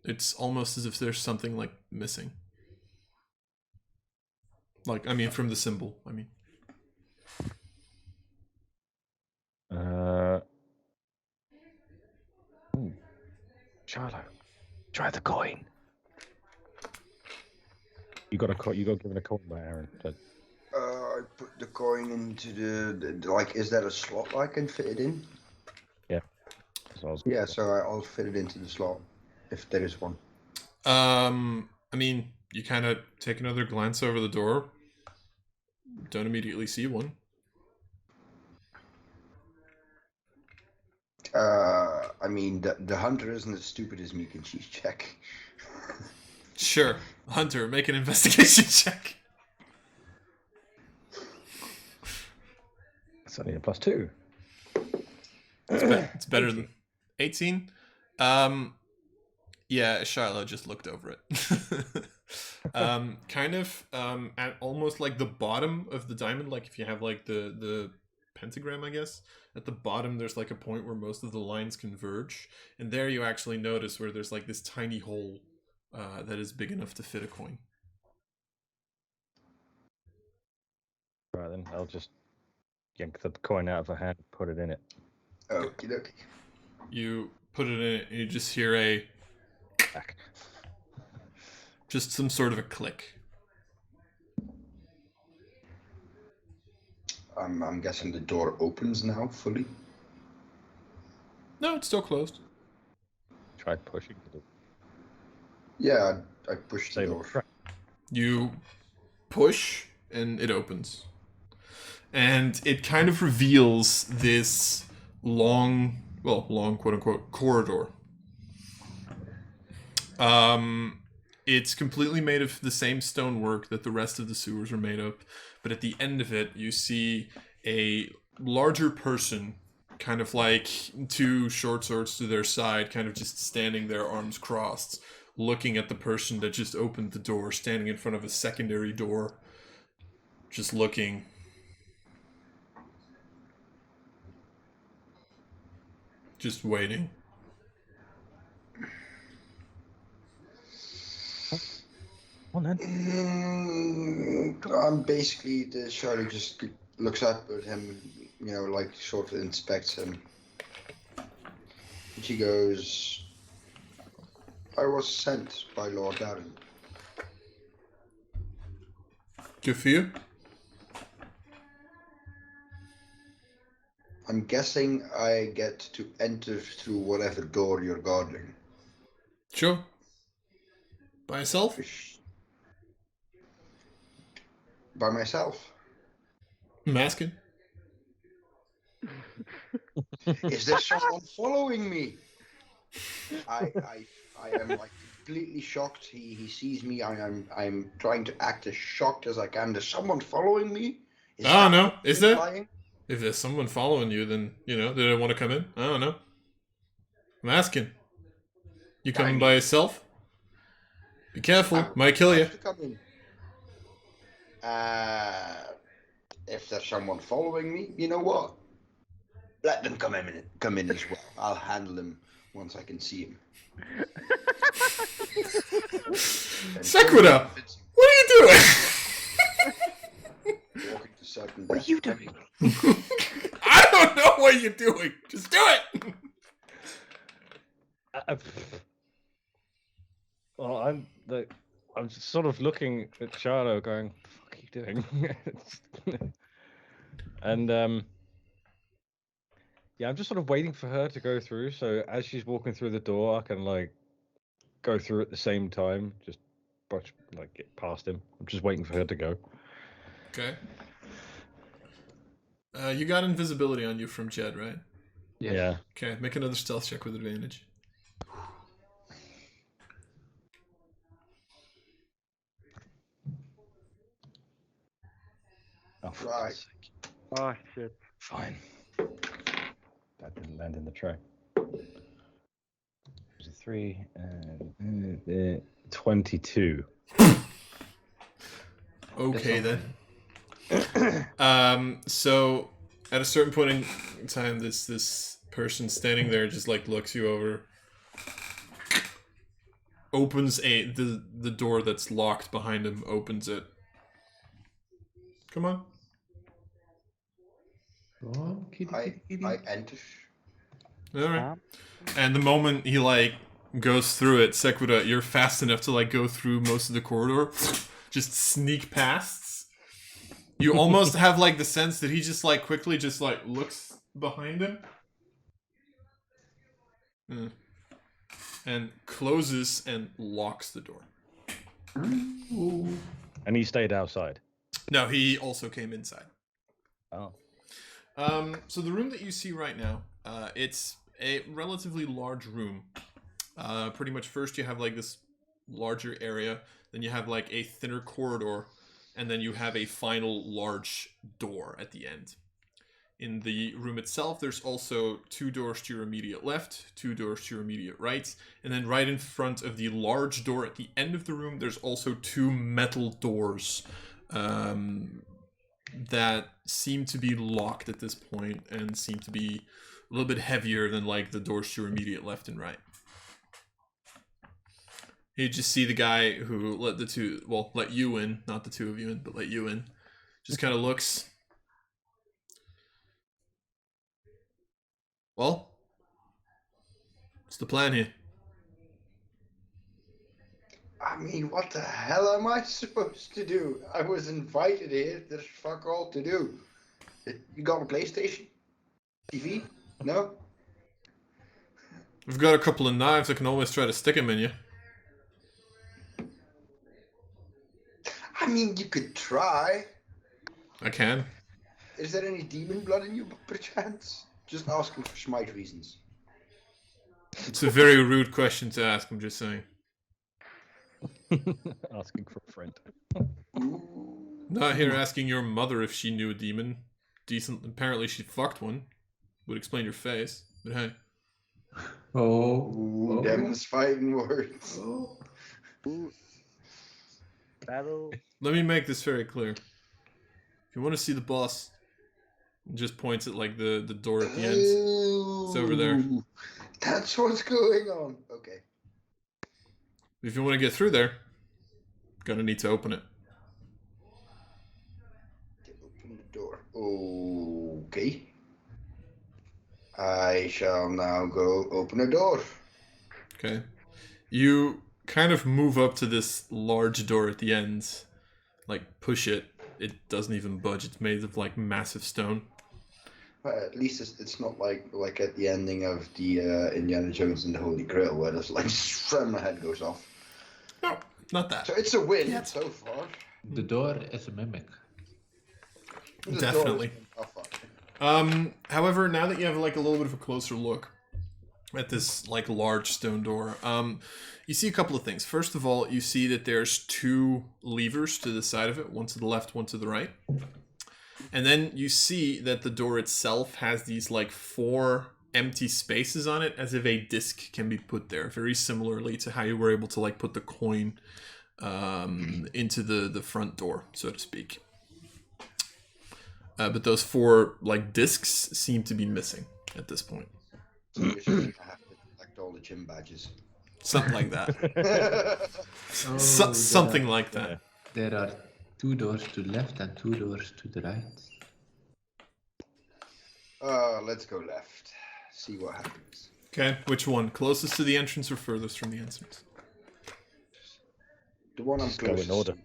It's almost as if there's something missing. From the symbol, Shilo, try the coin. You got given a coin by Aaron. I put the coin into the is that a slot I can fit it in? Yeah. So I'll fit it into the slot if there is one. You kind of take another glance over the door. Don't immediately see one. The hunter isn't as stupid as me. Can she check? Sure. Hunter, make an investigation check. It's only a +2. It's better than 18. Yeah, Shilo just looked over it. At almost the bottom of the diamond, if you have the pentagram, I guess. At the bottom, there's a point where most of the lines converge, and there you actually notice where there's this tiny hole that is big enough to fit a coin. Right then, I'll just yank the coin out of her hand and put it in it. Okie dokie. You put it in it, and you just hear just some sort of a click. I'm guessing the door opens now fully. No, it's still closed. Try pushing the door. Yeah, I pushed the door. You push, and it opens. And it kind of reveals this long quote-unquote corridor. It's completely made of the same stonework that the rest of the sewers are made of, but at the end of it, you see a larger person, kind of 2 short swords to their side, kind of just standing there, arms crossed, looking at the person that just opened the door, standing in front of a secondary door, just looking. Just waiting. On then. I'm basically the Shilo just looks up at him, sort of inspects him. And she goes, "I was sent by Lord Darren." Good for you. I'm guessing I get to enter through whatever door you're guarding. Sure. By yourself? By myself. I'm asking. Is there someone following me? I am completely shocked. He sees me. I'm trying to act as shocked as I can. There's someone following me? I don't know. Is there? Flying? If there's someone following you, then, do they want to come in? I don't know. I'm asking. You coming by yourself? Be careful, I might kill you. have to come in. If there's someone following me, you know what? Let them come in as well. I'll handle him once I can see him. Sequida, what are you doing? Walking to certain What are you doing? I don't know what you're doing. Just do it. Well, I'm just sort of looking at Shilo, going, "What the fuck are you doing?" And yeah, I'm just sort of waiting for her to go through. So as she's walking through the door, I can like go through at the same time, just brush like get past him. I'm just waiting for her to go. Okay. You got invisibility on you from Jed, right? Yes. Yeah. Okay, make another stealth check with advantage. Oh, for Right. God's sake. Oh shit. Fine. That didn't land in the tray. There's a 3 and 22. Okay then. So at a certain point in time, this person standing there just like looks you over, opens the door that's locked behind him, opens it. Come on. Go on, kitty, kitty, kitty. I enter. All right. And the moment he like goes through it, Sequida, you're fast enough to like go through most of the corridor, just sneak past. You almost have like the sense that he just like quickly just like looks behind him. And closes and locks the door. And he stayed outside. No, he also came inside. Oh. So the room that you see right now, it's a relatively large room. Pretty much first you have like this larger area, then you have like a thinner corridor, and then you have a final large door at the end. In the room itself, there's also 2 doors to your immediate left, 2 doors to your immediate right, and then right in front of the large door at the end of the room, there's also 2 metal doors that seem to be locked at this point and seem to be a little bit heavier than like the doors to your immediate left and right. You just see the guy who let you in, not the 2 of you in, but let you in. Just kind of looks. Well, what's the plan here? I mean, what the hell am I supposed to do? I was invited here. There's fuck all to do. You got a PlayStation? TV? No? We've got a couple of knives. I can always try to stick them in you. I mean, you could try. I can. Is there any demon blood in you, perchance? Just asking for smite reasons. It's a very rude question to ask, I'm just saying. Asking for a friend. Not here asking your mother if she knew a demon. Decent. Apparently she fucked one. Would explain your face. But hey. Ooh, them's fighting words. Ooh. Battle. Let me make this very clear. If you want to see the boss, just points at like the door at the end. It's over there. That's what's going on. Okay. If you want to get through there, gonna need to open it. Open the door. Okay. I shall now go open a door. Okay. You kind of move up to this large door at the end. Like, push it. It doesn't even budge. It's made of, like, massive stone. Well, at least it's not like at the ending of the Indiana Jones and the Holy Grail, where there's like, my head goes off. No, not that. So it's a win so far. The door is a mimic. The door Definitely. is- oh, fuck. However, now that you have, like, a little bit of a closer look at this, like, large stone door, you see a couple of things. First of all, you see that there's 2 levers to the side of it, one to the left, one to the right. And then you see that the door itself has these like 4 empty spaces on it, as if a disc can be put there, very similarly to how you were able to like put the coin into the front door, so to speak. But those 4 like discs seem to be missing at this point. So you're saying I have to collect all the gym badges. Something like that. Oh, Something like that. There are 2 doors to the left and 2 doors to the right. Let's go left. See what happens. Okay, which one? Closest to the entrance or furthest from the entrance? The one I'm Just go closest in order. to.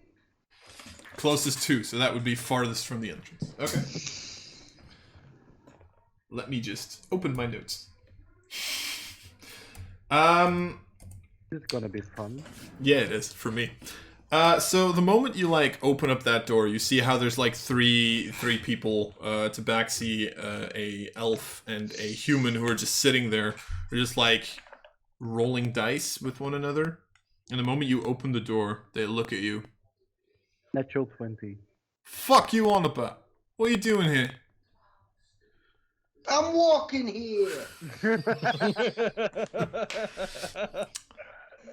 Closest to, so that would be farthest from the entrance. Okay. Let me just open my notes. This is gonna be fun. Yeah, it is for me. So the moment you like open up that door, you see how there's like three people, Tabaxi, a elf, and a human who are just sitting there. They're just like rolling dice with one another. And the moment you open the door, they look at you. Natural 20. Fuck you on about. What are you doing here? I'm walking here.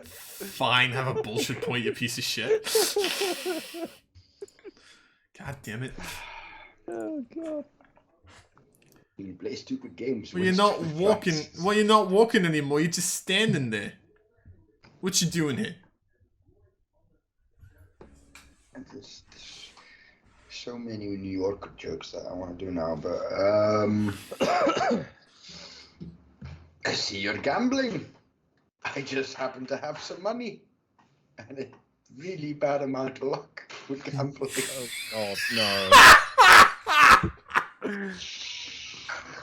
Fine, have a bullshit point, you piece of shit. God damn it. Oh god. You play stupid games. Well, win you're not stupid walking. prizes. Well, you're not walking anymore. You're just standing there. What you doing here? And there's so many New Yorker jokes that I want to do now, but I see you're gambling. I just happen to have some money and a really bad amount of luck with gambling. Oh no.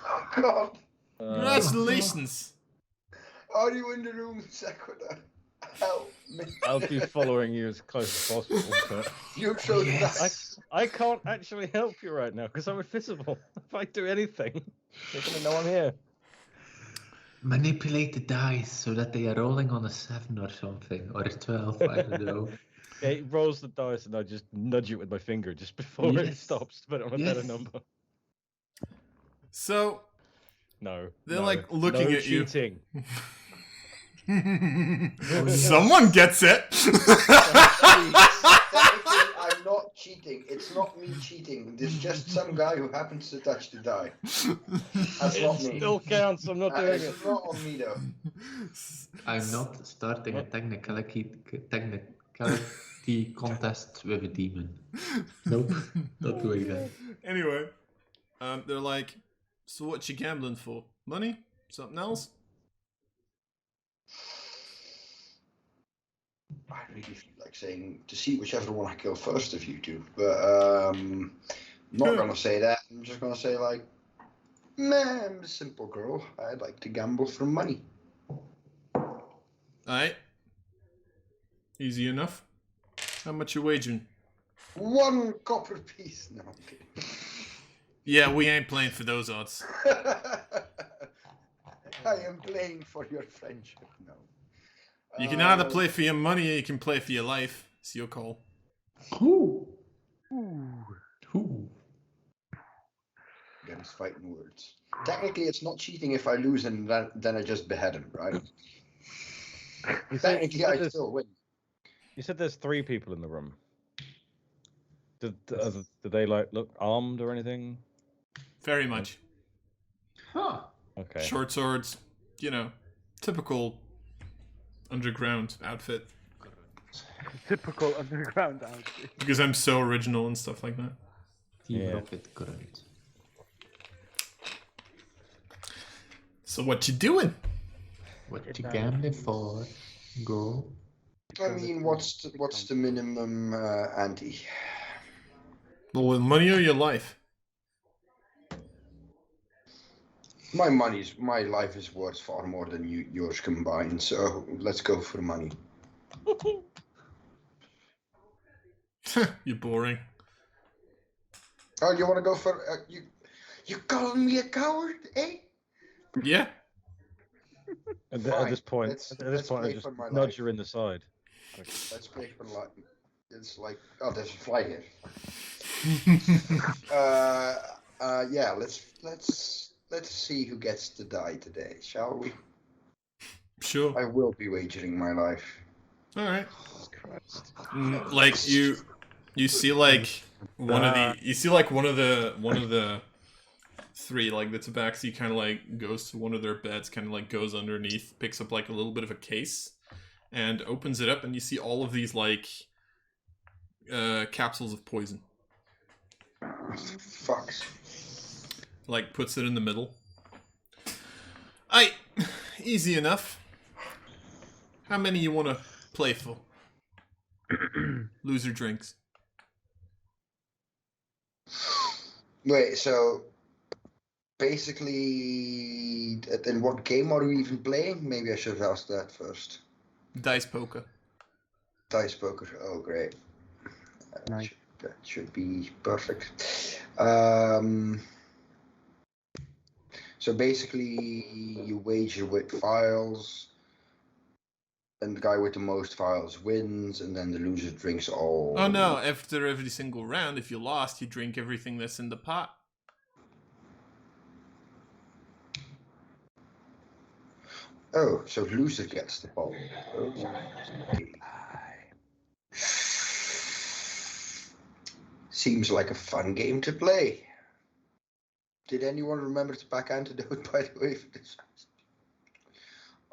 Oh God! Congratulations. Are you in the room, Sequida? Help me! I'll be following you as close as possible, but You showed Yes. I can't actually help you right now because I'm invisible. If I do anything, they're gonna know I'm here. Manipulate the dice so that they are rolling on a 7 or something, or a 12, I don't know. Yeah, it rolls the dice and I just nudge it with my finger just before it Yes. stops to put it on a better Yes. number. So No. they're no, like looking no at you. cheating. Someone gets it. Technically, I'm not cheating. It's not me cheating. There's just some guy who happens to touch the die. That's not It me. still counts. I'm not doing it. It's not on me though. I'm not starting a technicality contest with a demon. Nope, not doing that. Anyway, they're like, so what you gambling for? Money? Something else? I really feel like saying to see whichever one I kill first of you two, but not gonna say that. I'm just gonna say like, man, I'm a simple girl. I like to gamble for money. Alright. Easy enough. How much you wagering? 1 copper piece. No, I'm kidding. Yeah, we ain't playing for those odds. I am playing for your friendship. No. You can either play for your money or you can play for your life. It's your call. Who? Against fighting words. Technically, it's not cheating if I lose and then I just behead him, right? Technically, I still win. You said there's 3 people in the room. Do they like look armed or anything? Very much. Huh. Okay. Short swords, you know, typical underground outfit. Typical underground outfit. Because I'm so original and stuff like that. Team Yeah. Rocket current. So what you doing? What you gambling for, girl? I mean, what's the minimum ante? Well, with money or your life? My life is worth far more than yours combined. So let's go for money. You're boring. Oh, you want to go for you calling me a coward, eh? Yeah. At Fine. this point, Let's I play just for my nudge life. her in the side. Let's play for life. It's like, oh, there's a fly here. Yeah, let's let's see who gets to die today, shall we? Sure. I will be wagering my life. All right. Christ. Like you see like one of the three, like the tabaxi kind of like goes to one of their beds, kind of like goes underneath, picks up like a little bit of a case, and opens it up, and you see all of these like capsules of poison. Fucks. Like puts it in the middle. Easy enough. How many you want to play for? Loser drinks. Wait, so basically, then what game are we even playing? Maybe I should have asked that first. Dice poker. Dice poker. Oh, great. Nice. That should be perfect. So basically, you wager with files, and the guy with the most files wins, and then the loser drinks all. Oh no, after every single round, if you lost, you drink everything that's in the pot. Oh, so loser gets the ball. Okay. Seems like a fun game to play. Did anyone remember to back antidote, by the way, for this?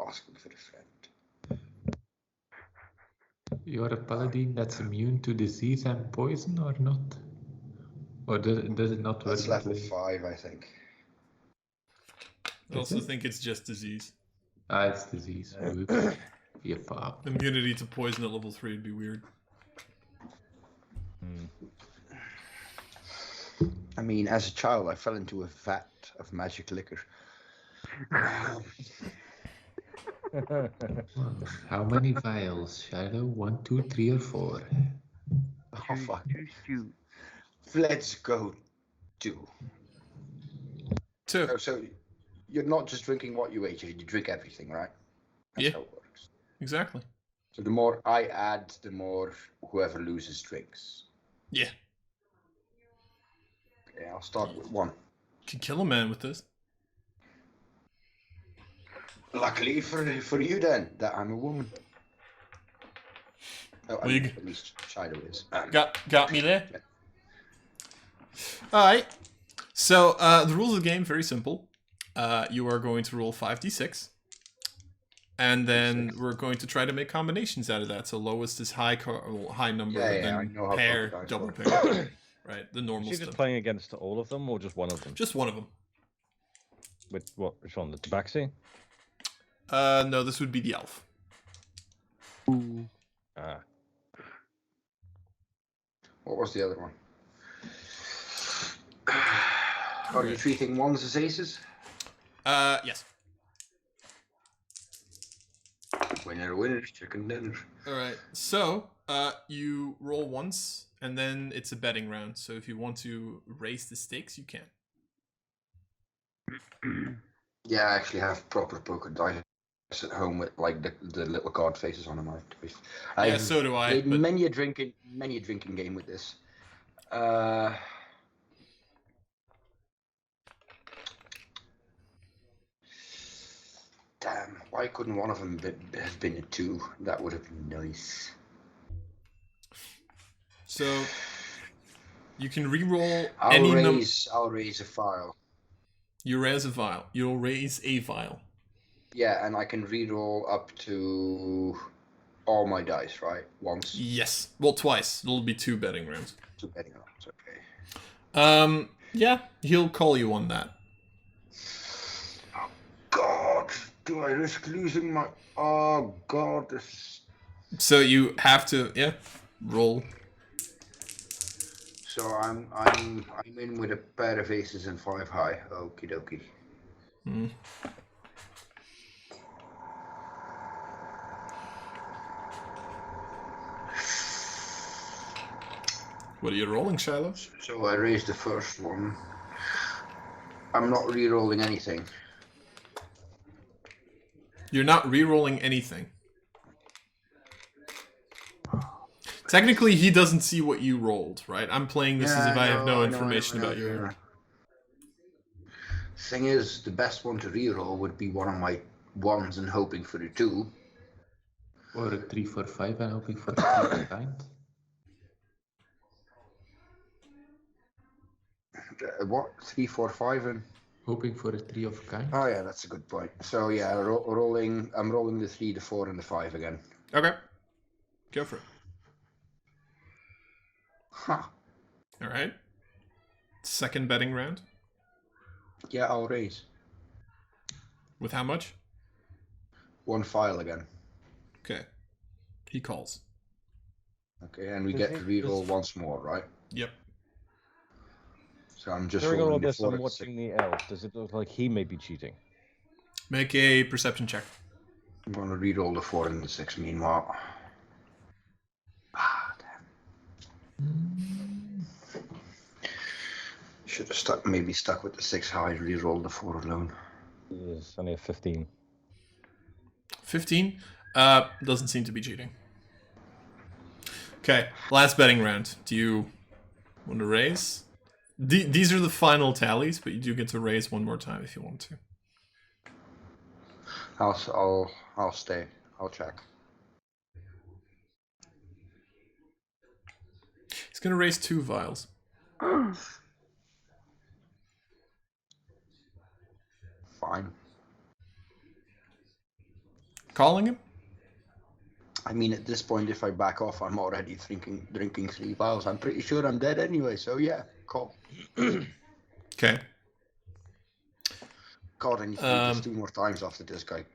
Asking for a friend. You're a paladin that's immune to disease and poison, or not? Or does it not work? That's that level way? 5, I think. I also think it's just disease. Ah, it's disease. You fuck. Immunity to poison at level 3 would be weird. I mean, as a child, I fell into a vat of magic liquor. How many vials, Shilo? 1, 2, 3, or 4? Oh, fuck. Let's go 2. 2. Oh, so you're not just drinking what you ate, you drink everything, right? That's Yeah. how it works. Exactly. So the more I add, the more whoever loses drinks. Yeah. Okay, I'll start with 1. Can kill a man with this. Luckily for you then, that I'm a woman. Oh, I mean, at least Shido is. Got me there. Alright. So, the rules of the game, very simple. You are going to roll 5d6. And then we're going to try to make combinations out of that. So lowest is high number, Yeah, I then know how pair, poker dice double work. pair. Right, the Is normal she stuff. just playing against all of them, or just one of them? Just one of them. With what? Which one? The tabaxi? No, this would be the elf. Ah. What was the other one? Are you treating ones as aces? Yes. Winner, winner, chicken dinner. Alright, so, you roll once, and then it's a betting round. So if you want to raise the stakes, you can. Yeah, I actually have proper poker dice at home with like the little card faces on them. Yeah, so do I. Played many a drinking game with this. Damn, why couldn't one of them have been a 2? That would have been nice. So you can re-roll I'll raise a file. You raise a vial. You'll raise a vial. Yeah, and I can re-roll up to all my dice, right? Once. Yes. Well, twice. It'll be 2 betting rounds. 2 betting rounds, okay. Yeah, he'll call you on that. Oh God, do I risk losing my? Oh God, this. So you have to, roll. So I'm in with a pair of aces and 5 high. Okie dokie. Hmm. What are you rolling, Shiloh? So I raised the first one. I'm not re-rolling anything. You're not re-rolling anything. Technically, he doesn't see what you rolled, right? I'm playing this as if I have no information about your... Thing is, the best one to reroll would be one of my 1s and hoping for a 2. Or a 3, 4, 5 and hoping for a 3 of kind. What? 3, 4, 5 and... Hoping for a 3 of kind. Oh yeah, that's a good point. So yeah, rolling. I'm rolling the 3, the 4, and the 5 again. Okay. Go for it. Huh. All right. Second betting round. Yeah, I'll raise. With how much? 1 file again. Okay. He calls. Okay, and we get to reroll once more, right? Yep. So I'm just During all rolling the this, 4 I'm and watching the elf. Does it look like he may be cheating? Make a perception check. I'm going to reroll the 4 and the 6 meanwhile. Ah, damn. Should have maybe stuck with the 6 high, reroll the 4 alone. It's only a 15. 15? Doesn't seem to be cheating. Okay, last betting round. Do you want to raise? These are the final tallies, but you do get to raise one more time if you want to. I'll stay. I'll check. He's going to raise 2 vials. Fine. Calling him? I mean, at this point, if I back off, I'm already drinking 3 vials. I'm pretty sure I'm dead anyway, so yeah, call. Okay. God, I need to do this 2 more times after this guy.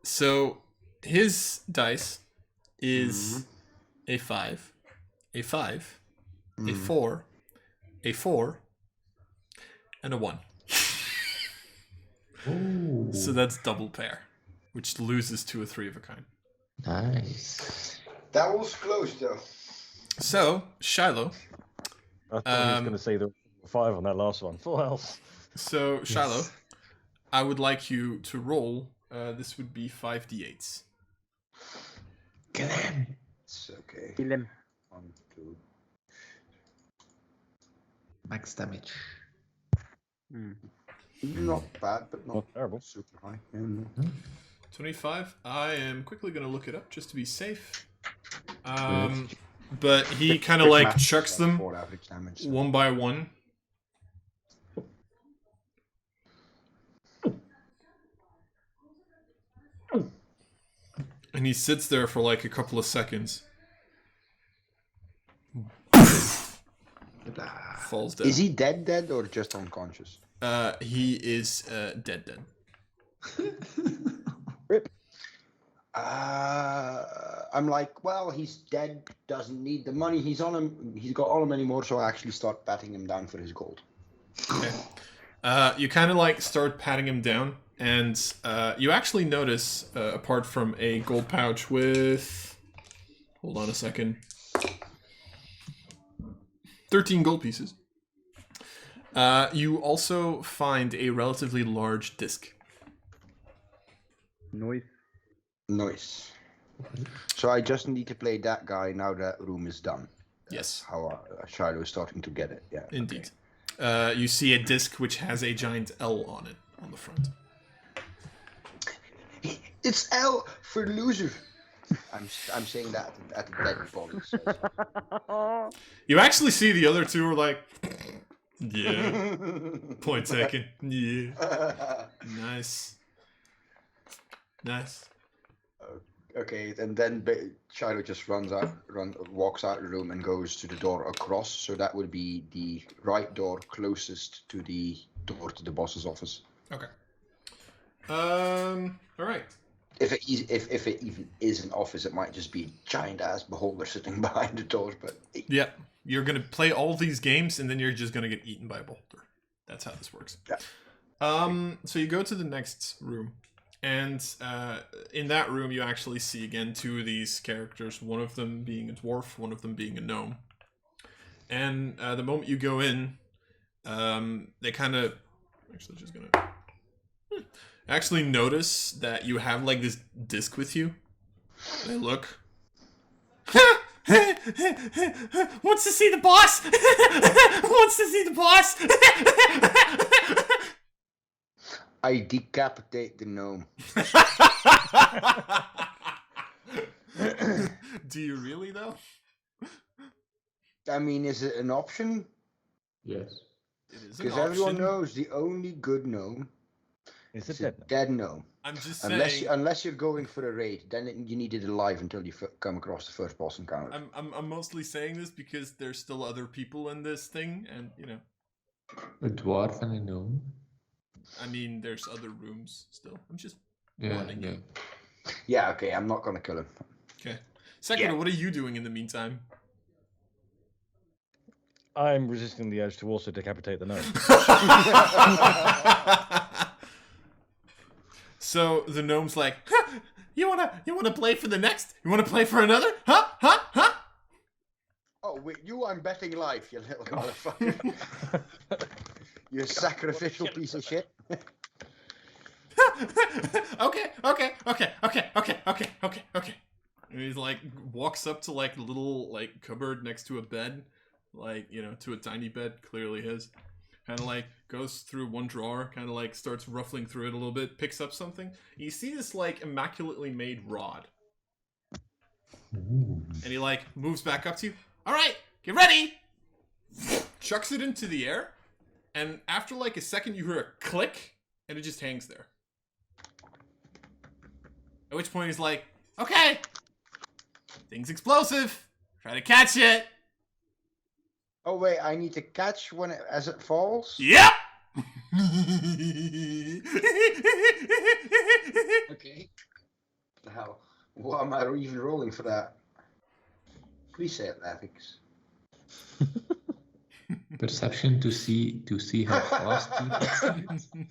So his dice is a 5, a 5, a 4, a 4, and a 1. Ooh. So that's double pair, which loses to a 3 of a kind. Nice. That was close, though. So, Shilo. I thought he was going to say the 5 on that last one. Full health. So, Shilo, I would like you to roll. This would be 5d8s. Kill him. It's okay. Kill him. 1, 2. Max damage. Not bad, but not Not terrible. super high. Yeah, no. 25. I am quickly going to look it up just to be safe. But he kind of like chucks them 4 average damage. So. one by one. And he sits there for like a couple of seconds. Falls down. Is he dead or just unconscious? He is dead. Rip. I'm like, well, he's dead, doesn't need the money. He's got all him anymore, so I actually start patting him down for his gold. Okay. You kind of like start patting him down, and you actually notice, apart from a gold pouch with... Hold on a second. 13 gold pieces. You also find a relatively large disc. Nice. So I just need to play that guy now that room is done. Yes. How Shilo is starting to get it. Yeah. Indeed. You see a disc which has a giant L on it on the front. Okay. It's L for loser. I'm saying that at the dead body. So. You actually see the other two are like, yeah. Point taken. Yeah. Nice. Okay, and then Shilo just walks out of the room and goes to the door across. So that would be the right door closest to the door to the boss's office. Okay. All right. If it even is an office, it might just be a giant ass beholder sitting behind the door. But Yeah, you're gonna play all these games and then you're just gonna get eaten by a beholder. That's how this works. Yeah. So you go to the next room. And in that room, you actually see, again, 2 of these characters. One of them being a dwarf, one of them being a gnome. And the moment you go in, they kind of... Actually, just gonna... Actually notice that you have, like, this disc with you. They look... Wants to see the boss! Wants to see the boss! I decapitate the gnome. Do you really though? I mean, is it an option? Yes. It is an Because everyone option. knows the only good gnome Is is it a dead? dead gnome. I'm just Unless saying. unless you're going for a raid, then you need it alive until you come across the first boss encounter. I'm mostly saying this because there's still other people in this thing, and you know. A dwarf and a gnome. I mean, there's other rooms still. I'm just Yeah, warning yeah. you. Yeah, okay, I'm not gonna kill him. Okay. Sequida, what are you doing in the meantime? I'm resisting the urge to also decapitate the gnome. So the gnome's like, huh, you wanna play for the next? You wanna play for another? Huh? Oh, wait, I'm betting life, you little motherfucker. You sacrificial piece of shit. Okay. And he's like walks up to like a little like cupboard next to a bed, like, you know, to a tiny bed, clearly his. Kind of like goes through one drawer, kind of like starts ruffling through it a little bit, picks up something. You see this like immaculately made rod. Ooh. And he like moves back up to you. All right, get ready. Chucks it into the air. And after like a second, you hear a click and it just hangs there. At which point he's like, okay, thing's explosive. Try to catch it. Oh wait, I need to catch as it falls? Yep. Okay. What the hell? What am I even rolling for that? Please say athletics. Perception to see how fast you can see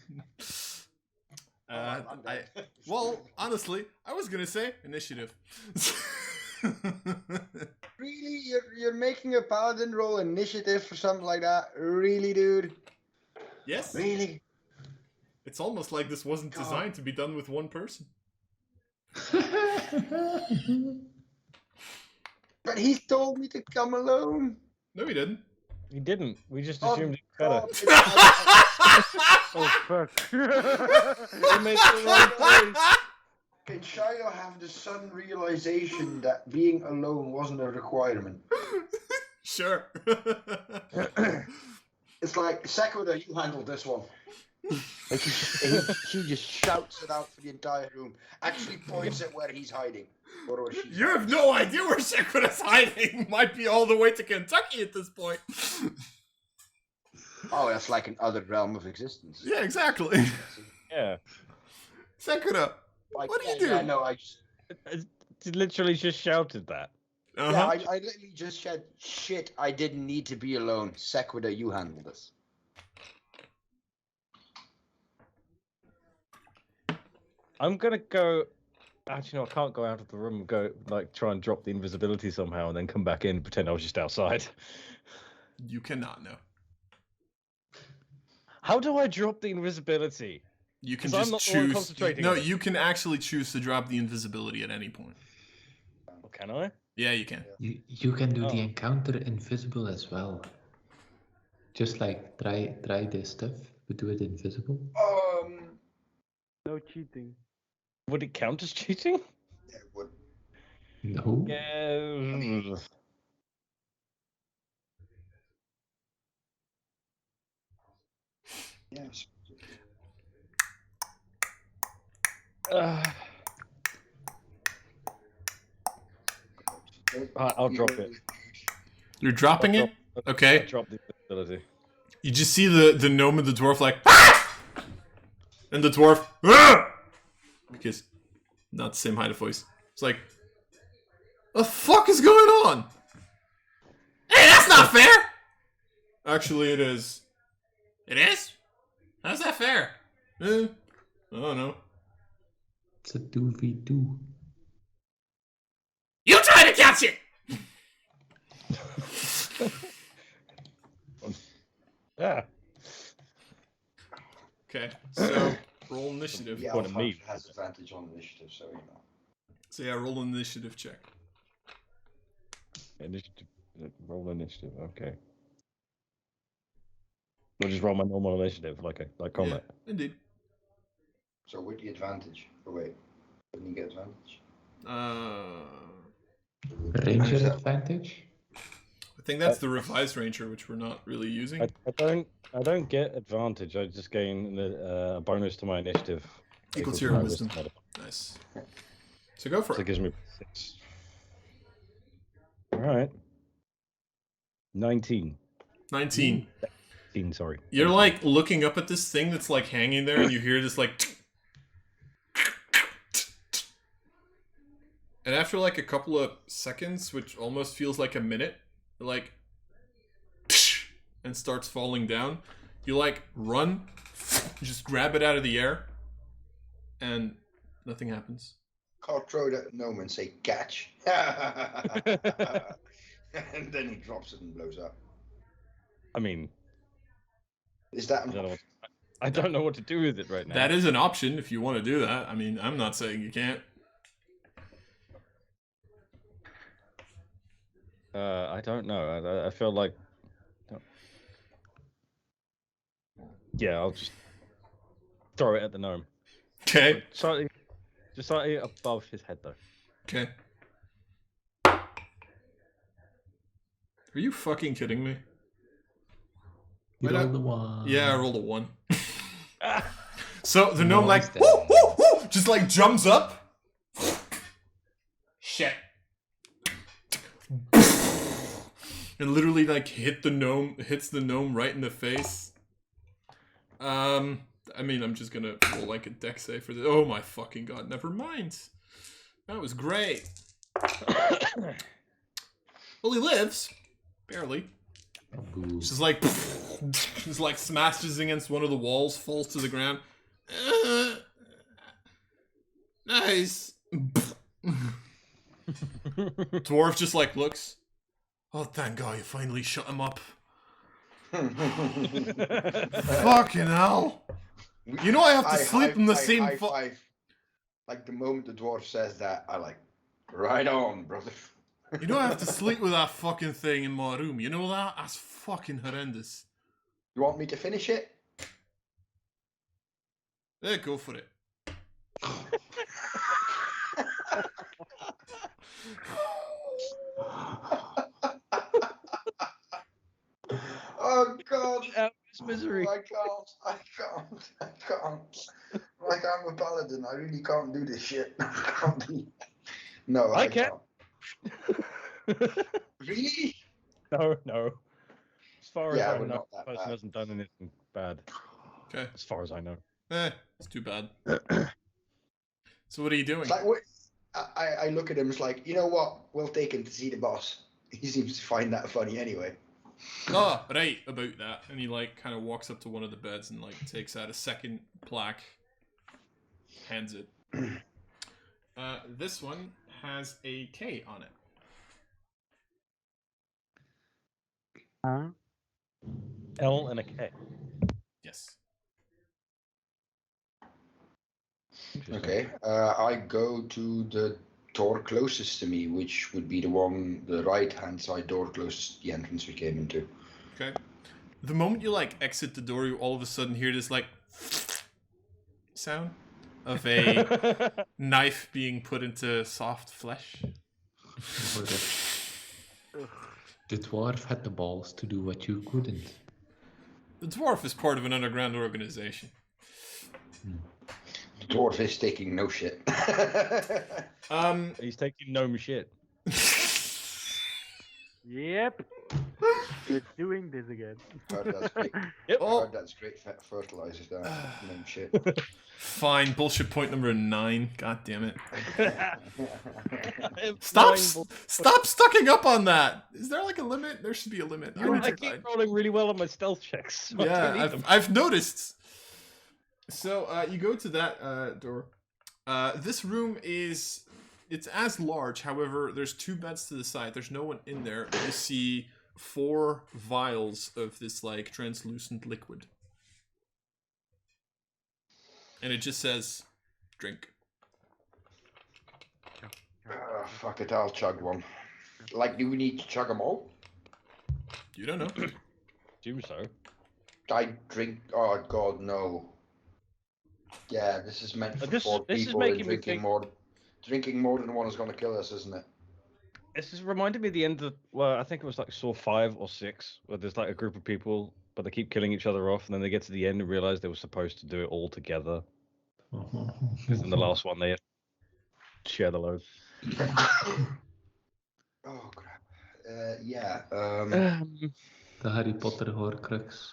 it. Well, honestly, I was gonna say initiative. Really? You're making a paladin roll initiative for something like that? Really, dude? Yes. Really? It's almost like this wasn't designed to be done with one person. But he told me to come alone. No, he didn't. He didn't. We just assumed it better. Oh fuck! He made the wrong choice. Can Shilo have the sudden realization that being alone wasn't a requirement? Sure. It's like, Sequida, you handle this one. Like she just shouts it out for the entire room. Actually points at where he's hiding. Or where she's You have no idea where Sequida's hiding. Might be all the way to Kentucky at this point. Oh, that's like an other realm of existence. Yeah, exactly. Yeah. Sequida, Like, what do you do? Yeah, no, I just... He literally just shouted that. Uh-huh. Yeah, I literally just said, shit, I didn't need to be alone. Sequida, you handle this. I'm gonna go. Actually, no, I can't go out of the room and go like try and drop the invisibility somehow and then come back in and pretend I was just outside. You cannot know. How do I drop the invisibility? You can 'Cause I'm just not the one choose. concentrating No, on it. you can actually choose to drop the invisibility at any point. Well, can I? Yeah, you can. You can do the Oh. encounter invisible as well. Just like try this stuff, but do it invisible. No cheating. Would it count as cheating? Yeah, it would. No. Yeah. Yes. I'll drop it. You're dropping it? Okay. I'll drop the invisibility. You just see the gnome and the dwarf like, ah! And the dwarf, ah! Because not the same height of voice. It's like, the fuck is going on? Hey, that's not fair! Actually, it is. It is? How's that fair? I don't know. It's a 2v2. You try to catch it! Yeah. Okay, so roll initiative. Yeah, What a Alpha meme. has advantage on initiative, so you know. So yeah, roll an initiative check. Initiative. Roll initiative. Okay. We'll just roll my normal initiative, like combat. Yeah, indeed. So with the advantage. Oh wait, didn't you get advantage? Ranger that? advantage? I think that's the revised ranger, which we're not really using. I don't get advantage. I just gain a bonus to my initiative. Equal to to your my wisdom. Nice. So go for So it it. gives me 6. All right. 19. 19. 18, sorry. You're like looking up at this thing that's like hanging there, and you hear this like. And after like a couple of seconds, which almost feels like a minute, it like. And starts falling down. You like run, you just grab it out of the air, and nothing happens. Can't throw that at the gnome and say catch. And then he drops it and blows up. I mean, Is that I don't know what to do with it right now. That is an option if you want to do that. I mean, I'm not saying you can't. I don't know. I feel like. Yeah, I'll just throw it at the gnome. Okay. Slightly, just slightly above his head, though. Okay. Are you fucking kidding me? You rolled a 1. Yeah, I rolled a 1. So the gnome like woo, woo, woo, just like jumps up. Shit. And literally like hits the gnome right in the face. I mean, I'm just gonna roll like a dex save for this. Oh my fucking god, never mind. That was great. Well, he lives. Barely. Just like smashes against one of the walls, falls to the ground. Nice. Dwarf just like looks. Oh, thank God you finally shut him up. Fucking hell. You know I have to sleep in the same... Like the moment the dwarf says that, I like, right on, brother. You know I have to sleep with that fucking thing in my room. You know that? That's fucking horrendous. You want me to finish it? Yeah, go for it. Oh God! It's misery. I can't. Like I'm a paladin, I really can't do this shit. I can't do. No, I can. Really? No. As far as I we're know, not the that person bad. hasn't done anything bad. Okay. As far as I know. It's too bad. So what are you doing? It's like, I look at him. It's like, you know what? We'll take him to see the boss. He seems to find that funny anyway. Oh, right, about that. And he like kind of walks up to one of the beds and like takes out a second plaque, hands it. This one has a K on it. Huh? L and a K. Yes. Okay. I go to the door closest to me, which would be the right-hand side door closest to the entrance we came into. Okay. The moment you like exit the door, you all of a sudden hear this like sound of a knife being put into soft flesh. The dwarf had the balls to do what you couldn't. The dwarf is part of an underground organization. The dwarf is taking no shit. He's taking gnome shit. Yep. You're doing this again. Heard that's great. Yep. Heard that's great fertilizer. That no shit. Fine, bullshit point number 9. God damn it. Stop! Stop stucking up on that. Is there like a limit? There should be a limit. I keep rolling really well on my stealth checks. Yeah, I've noticed. So you go to that door. This room it's as large. However, there's 2 beds to the side. There's no one in there. You see 4 vials of this like translucent liquid. And it just says, drink. Fuck it, I'll chug one. Like, do we need to chug them all? You don't know. Assume so. I drink. Oh God, no. Yeah, this is meant for This 4 is people. making And me think. drinking more than one is going to kill us, isn't it? This is reminding me of the end of, well, I think it was like Saw 5 or 6, where there's like a group of people, but they keep killing each other off, and then they get to the end and realize they were supposed to do it all together. Because in the last one, they share the load. Oh crap. Yeah. The Harry Potter Horcrux.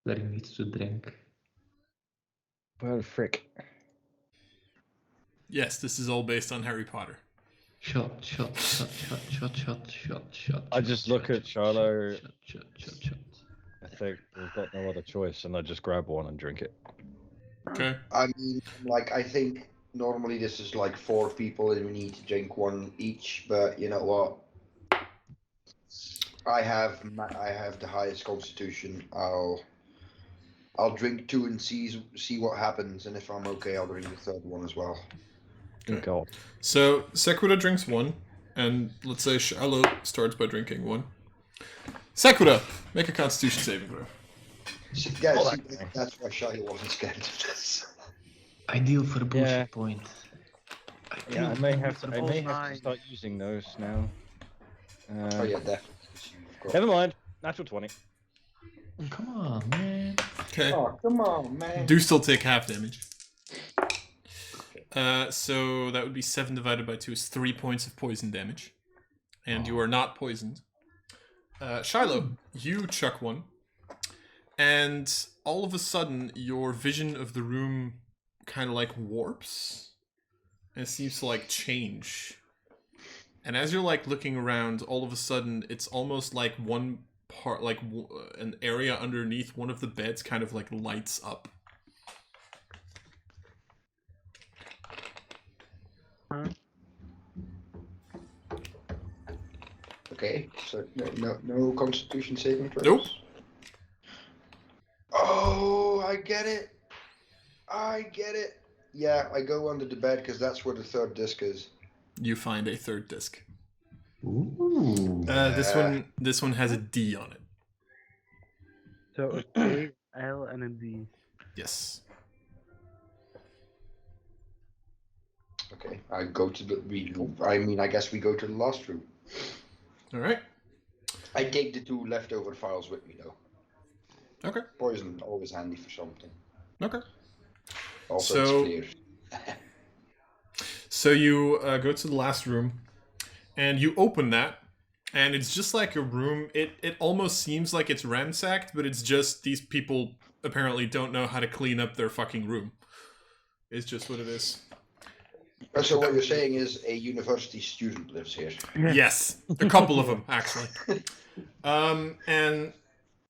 Where he needs to drink. Well, frick. Yes, this is all based on Harry Potter. Shot. I just look at Shilo. Shot. I think we've got no other choice, and I just grab one and drink it. Okay. I mean, like, I think normally this is like 4 people and we need to drink one each, but you know what? I have the highest constitution. I'll drink 2 and see what happens, and if I'm okay, I'll drink the 3rd one as well. Okay. God. So Sequida drinks 1, and let's say Shilo starts by drinking 1. Sequida, make a Constitution saving throw. Yeah, that's why Shilo wasn't scared of this. Ideal for a bullshit Yeah. point. Yeah, I may have to start using those now. Oh yeah, definitely. Never mind. Natural 20. Come on, man. Okay. Oh, come on, man. Do still take half damage. So that would be 7 divided by 2 is 3 points of poison damage. And you are not poisoned. Shilo, you chuck 1. And all of a sudden, your vision of the room kind of like warps. And it seems to like change. And as you're like looking around, all of a sudden, it's almost like one part, like an area underneath one of the beds kind of like lights up. Okay, so no Constitution saving throws. Nope. Oh, I get it. Yeah, I go under the bed because that's where the 3rd disc is. You find a 3rd disc. Ooh. This one has a D on it. So a L and a D. Yes. Okay, I go to I guess we go to the last room. All right. I take the 2 leftover files with me though. Okay. Poison always handy for something. Okay. Also, So- it's clear. So you go to the last room, and you open that, and it's just like a room. It almost seems like it's ransacked, but it's just these people apparently don't know how to clean up their fucking room. It's just what it is. So what you're saying is a university student lives here. Yes, a couple of them actually. And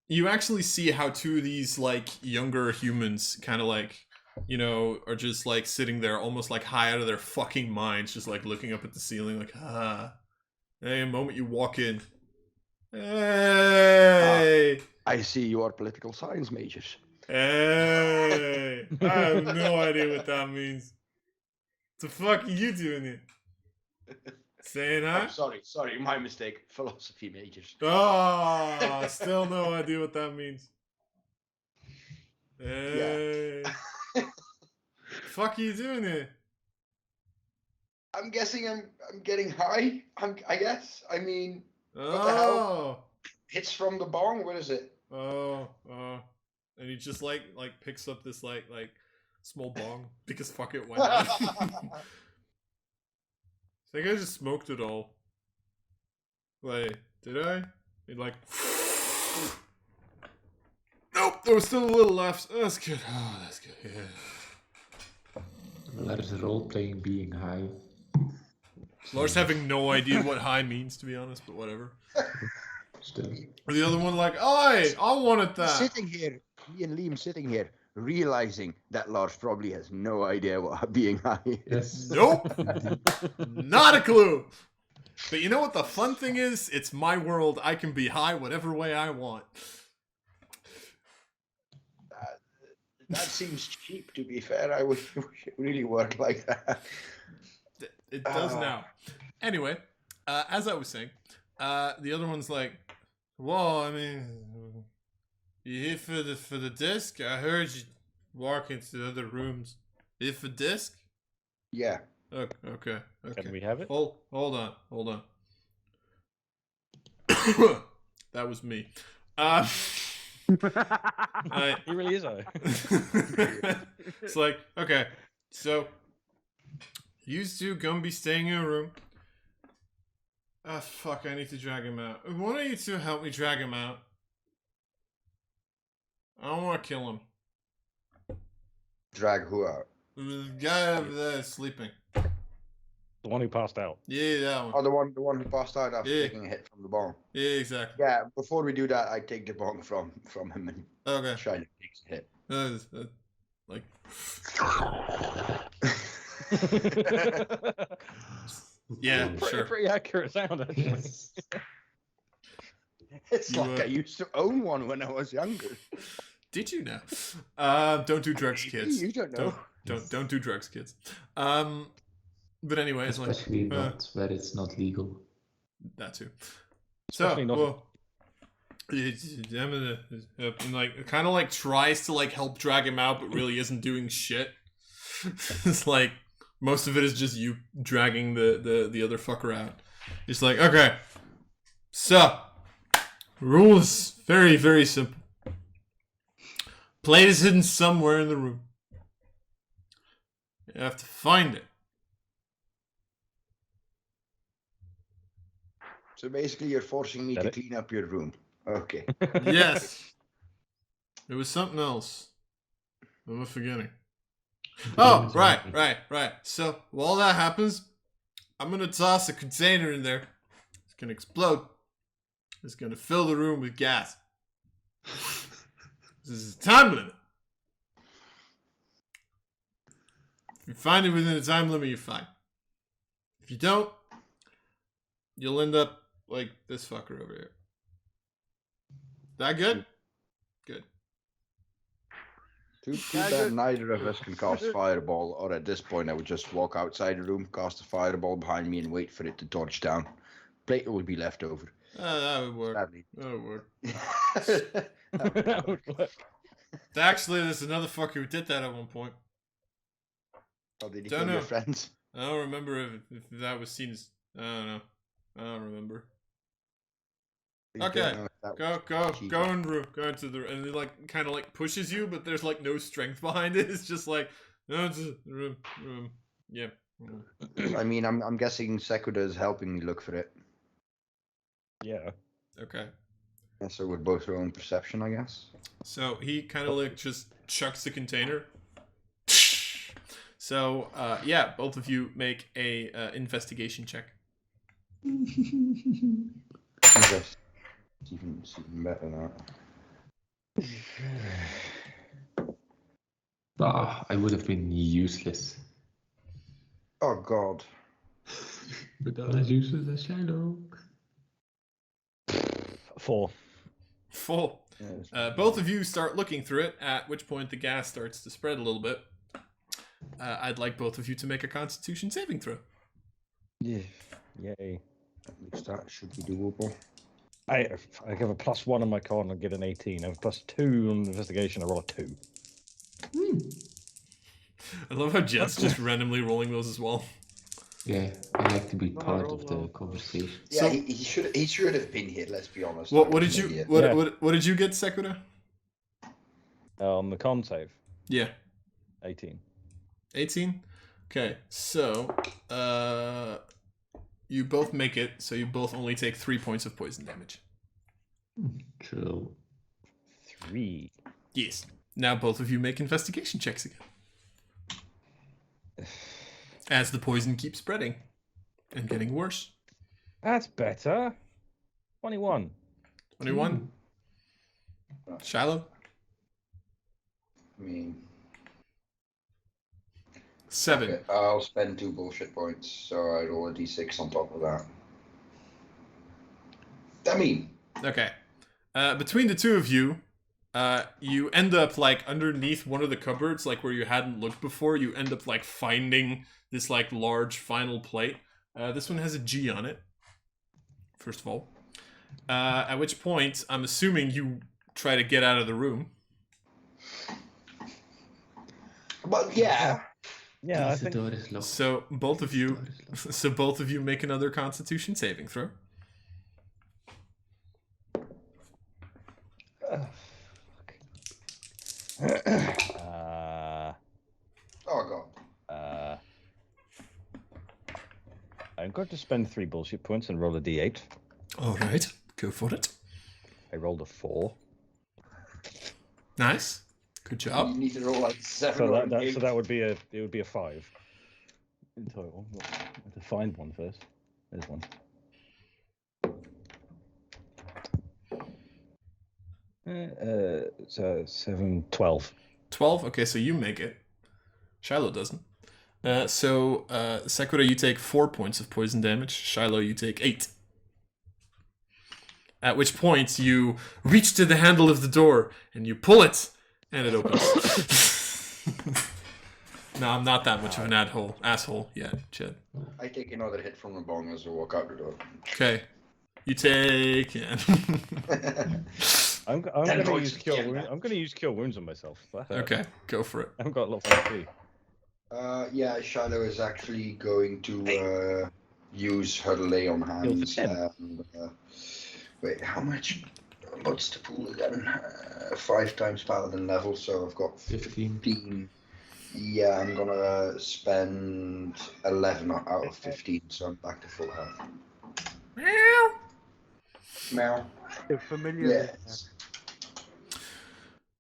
you actually see how 2 of these like younger humans kind of like, you know, are just like sitting there almost like high out of their fucking minds, just like looking up at the ceiling like, Hey, the moment you walk in. Hey! I see you are political science majors. Hey! I have no idea what that means. What the fuck are you doing here? Saying hi? Sorry, my mistake. Philosophy majors. Oh, still no idea what that means. Hey. Fuck are you doing here? I'm guessing I'm getting high. I guess. I mean, Oh. the hell? It's from the bong. What is it? Oh. And he just like picks up this like small bong because fuck it, why not? I think I just smoked it all. Wait, did I? It like. Nope, there was still a little left. Oh, that's good. Oh, that's good. Yeah. Lars role-playing being high. Lars having no idea what high means, to be honest, but whatever. Still. Or the other one like, I wanted that. Sitting here, me and Liam sitting here, realizing that Lars probably has no idea what being high is. Yes. Nope. Not a clue. But you know what the fun thing is? It's my world. I can be high whatever way I want. That seems cheap, to be fair. I wish it really worked like that. It does now. Anyway, as I was saying, the other one's like, well, I mean, you here for the disc? I heard walk into the other rooms. If a disc? Yeah. Okay. Can we have it? Hold on. That was me. He really is. It's like, okay, so you two gonna be staying in a room. Fuck, I need to drag him out. One of you two help me drag him out. I don't want to kill him. Drag who out? The guy over there is sleeping. The one who passed out. Yeah, that one. Oh, the one who passed out after taking a hit from the bong. Yeah, exactly. Yeah, before we do that, I take the bong from him and Okay. Shilo takes a hit. Like... Yeah, sure. Pretty accurate sound, actually. It's You, like I used to own one when I was younger. Did you know? Don't do drugs, kids. You don't know. Don't do drugs, kids. But anyway, it's like Especially not where it's not legal. that too. Especially So, not- well, Aeminad, like kind of like tries to like help drag him out, but really isn't doing shit. It's like most of it is just you dragging the other fucker out. It's like, okay, so rule is very, very simple. Plate is hidden somewhere in the room. You have to find it. So basically, you're forcing me Got to it. clean up your room. Okay. Yes. It was something else. I'm forgetting. Oh, right. So while that happens, I'm gonna toss a container in there. It's gonna explode. It's gonna fill the room with gas. This is a time limit. If you find it within the time limit, you're fine. If you don't, you'll end up like this fucker over here. That good? Good. Too bad neither of us can cast Fireball, or at this point I would just walk outside the room, cast a Fireball behind me and wait for it to torch down. Plate would be left over. That would work. Sadly. That would work. That would work. Actually, there's another fucker who did that at one point. Oh, did you Don't kill your know. friends? I don't remember if that was seen as... I don't know. I don't remember. You Okay. don't know if that was Go cheating. in room. Go into the... And he like kind of like pushes you, but there's like no strength behind it. It's just like... No, it's a room. Yeah. I mean, I'm guessing Sequida is helping me look for it. Yeah. Okay. Yeah, so we're both our own perception, I guess. So he kind of like just chucks the container. So, yeah, both of you make a investigation check. Okay. It's even better now. I would have been useless. Oh god. But not as useless as Shilo. 4. Full. Both of you start looking through it, at which point the gas starts to spread a little bit. I'd like both of you to make a Constitution saving throw. Yeah. Yay. At least that should be doable. I have a +1 on my con and get an 18. I have a +2 on investigation. I roll a 2. I love how Jet's just randomly rolling those as well. Yeah, I like to be part of the conversation. Yeah, So- he should have been here. Let's be honest. What I'm did an you idiot. what did you get, Sequida? On the con save, Yeah, 18. 18. Okay, so you both make it, so you both only take 3 points of poison damage. True. 3. Yes. Now both of you make investigation checks again. As the poison keeps spreading and getting worse. That's better. 21. 21. Shilo. I mean, 7. okay, I'll spend 2 bullshit points, so I roll a d6 on top of that. I mean, Okay. Between the two of you, you end up like underneath one of the cupboards, like where you hadn't looked before. You end up like finding this like large final plate. This one has a G on it. First of all, at which point I'm assuming you try to get out of the room. But yeah. Yeah, I The think. door is locked. So both of The you, door is locked. make another Constitution saving throw. Oh god. I'm going to spend 3 bullshit points and roll a d8. All right, go for it. I rolled a 4. Nice, good job. You need to roll like 7 So or that 8. so that would be a 5 in total. I have to find one first. There's one. So 7, 12. 12. Okay, so you make it. Shilo doesn't. So Sequida, you take 4 points of poison damage. Shilo, you take 8. At which point you reach to the handle of the door and you pull it, and it opens. No, I'm not that much of an asshole yet, Chad. I take another hit from the bong as I walk out the door. Okay, you take. I'm 10 going to points use cure again, wounds. man. I'm going to use cure wounds on myself. That hurts. Okay, go for it. I haven't got a lot of HP. Yeah, Shadow is actually going to use her lay on hands. And, wait, how much? What's the pool again? 5 times paladin level, so I've got 15. Yeah, I'm gonna spend 11 out of 15, so I'm back to full health. Meow. Meow. They're familiar. Yes.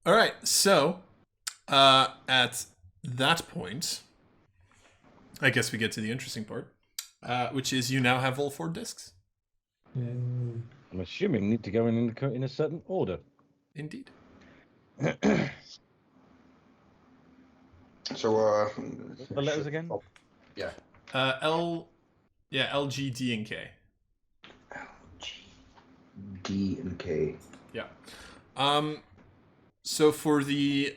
All right, so at that point, I guess we get to the interesting part, which is you now have all 4 discs. I'm assuming need to go in a certain order. Indeed. So, The letters again? Yeah. L, G, D, and K. L, G, D, and K. Yeah. So for the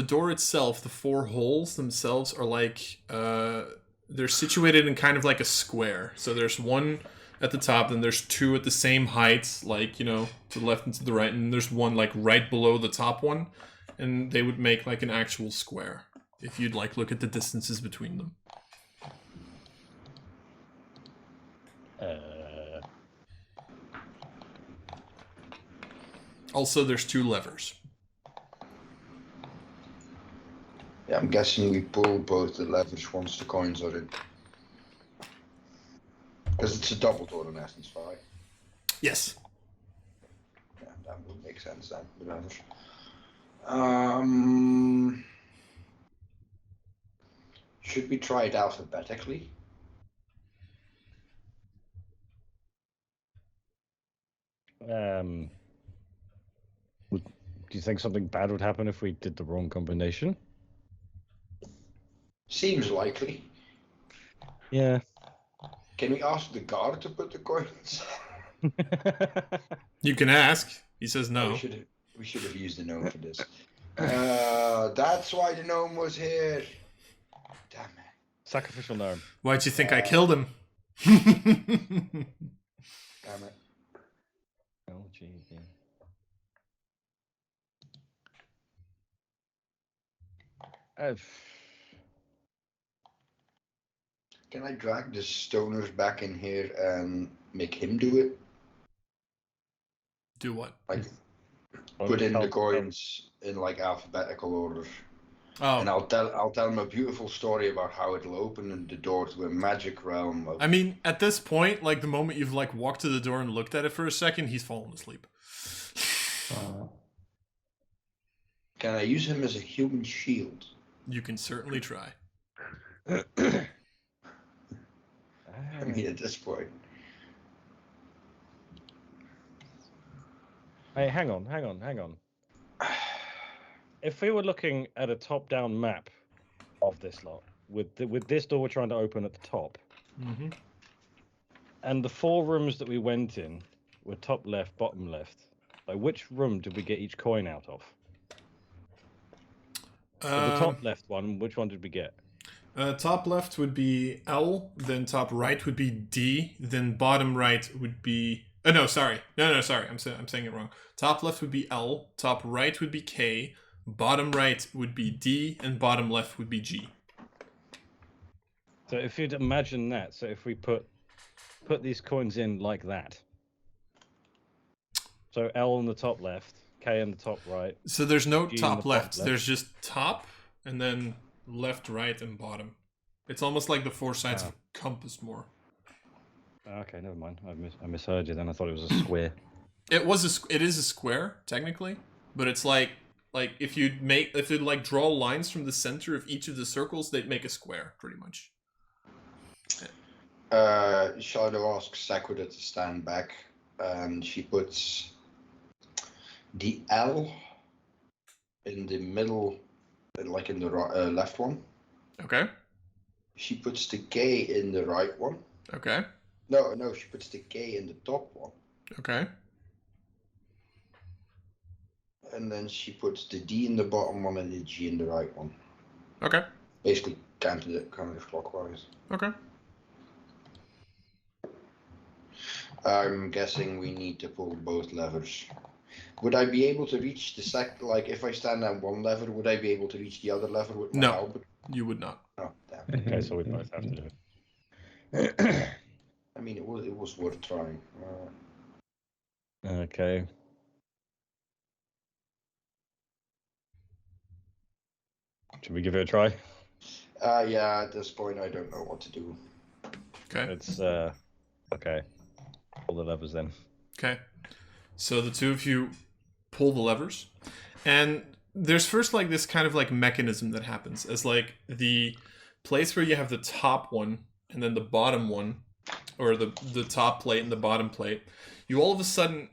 door itself, the 4 holes themselves are like they're situated in kind of like a square. So there's one at the top, then there's 2 at the same height, like, to the left and to the right, and there's one like right below the top one, and they would make like an actual square if you'd like look at the distances between them. Also, there's 2 levers. Yeah, I'm guessing we pull both the levers once the coins are in. Because it's a double door in essence, right? Yes. Yeah, that would make sense then, the levers. Should we try it alphabetically? Do you think something bad would happen if we did the wrong combination? Seems likely. Yeah. Can we ask the guard to put the coins? You can ask. He says no. We should have used the gnome for this. That's why the gnome was here. Damn it. Sacrificial gnome. Why'd you think I killed him? Damn it. LGD. Can I drag the stoners back in here and make him do it? Do what? Like, put in the coins in like alphabetical order. Oh. And I'll tell him a beautiful story about how it'll open the door to a magic realm. I mean, at this point, like the moment you've like walked to the door and looked at it for a second, he's fallen asleep. Can I use him as a human shield? You can certainly try. I mean, at this point. Hey, hang on. If we were looking at a top-down map of this lot, with this door we're trying to open at the top, and the 4 rooms that we went in were top left, bottom left, like which room did we get each coin out of? So the top left one, which one did we get? Top left would be L, then top right would be D, then bottom right would be... No, sorry. I'm saying it wrong. Top left would be L, top right would be K, Bottom right would be D, and bottom left would be G. So if you'd imagine that, so if we put these coins in like that. So L on the top left, K on the top right. So there's no G top in the left. left. There's just top, and then left, right, and bottom. It's almost like the four sides of a compass more. Okay, never mind. I misheard you then. I thought it was a square. It is a square technically, but it's like if you'd like draw lines from the center of each of the circles, they'd make a square pretty much. Shilo asks Sequida to stand back, and she puts the L in the middle, like in the left one. Okay. She puts the K in the right one. Okay. No, she puts the K in the top one. Okay. And then she puts the D in the bottom one and the G in the right one. Okay. Basically counterclockwise. Okay. I'm guessing we need to pull both levers. Would I be able to reach the like if I stand on one lever, would I be able to reach the other lever with my halberd? You would not. Oh, damn. Okay, so we both have to do it. I mean, it was worth trying. Okay. Should we give it a try? Yeah, at this point, I don't know what to do. Okay. It's, okay. Pull the levers then. Okay. So the two of you pull the levers, and there's first like this kind of like mechanism that happens as like the place where you have the top one and then the bottom one, or the top plate and the bottom plate, you all of a sudden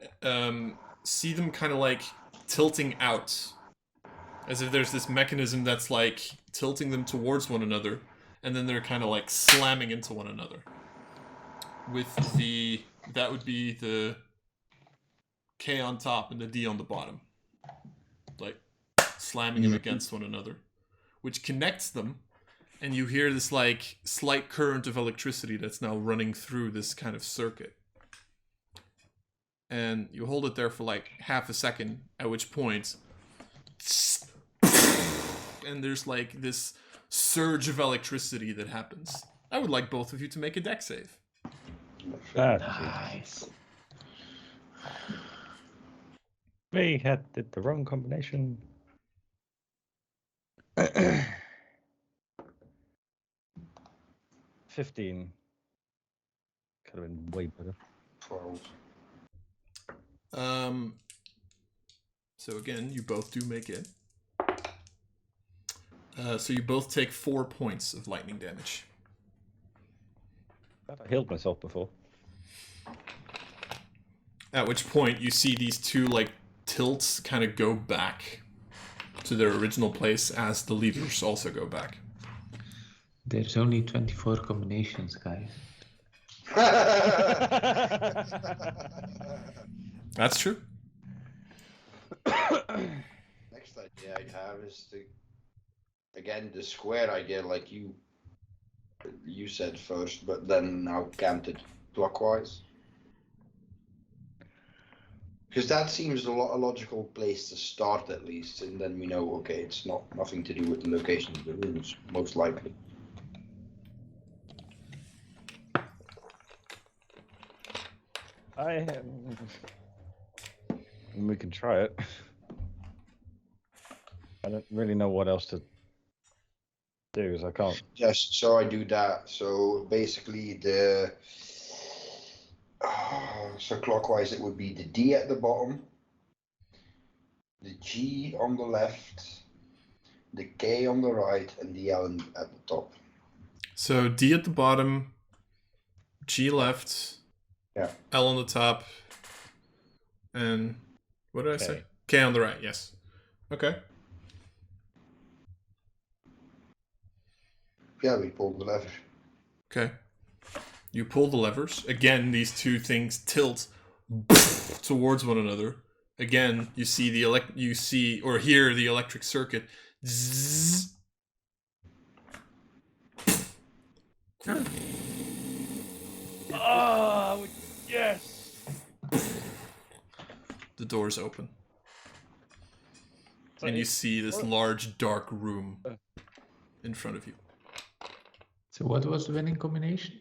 see them kind of like tilting out, as if there's this mechanism that's like tilting them towards one another, and then they're kind of like slamming into one another. With that would be the K on top and the D on the bottom. Like slamming them against one another. Which connects them, and you hear this like slight current of electricity that's now running through this kind of circuit. And you hold it there for like half a second, at which point and there's like this surge of electricity that happens. I would like both of you to make a deck save. Nice. We did the wrong combination. 15. Could have been way better. 12. So again, you both do make it. So you both take 4 points of lightning damage. I healed myself before. At which point you see these two like tilts kind of go back to their original place as the levers also go back. There's only 24 combinations, guys. That's true. Next idea I'd have is again the square idea, like you said first, but then now counted clockwise. Because that seems a logical place to start at least, and then we know, okay, it's nothing to do with the location of the rooms, most likely. We can try it. I don't really know what else to do, because I can't. Yes, so I do that. So basically so clockwise it would be the D at the bottom, the G on the left, the K on the right, and the L at the top. So D at the bottom, G left, yeah, L on the top, and what did I say? K on the right, yes. Okay. Yeah, we pulled the lever. Okay. You pull the levers. Again, these two things tilt towards one another. Again, you see or hear the electric circuit. Zzz. Oh, yes! The doors open. and you see this large dark room in front of you. So what was the winning combination?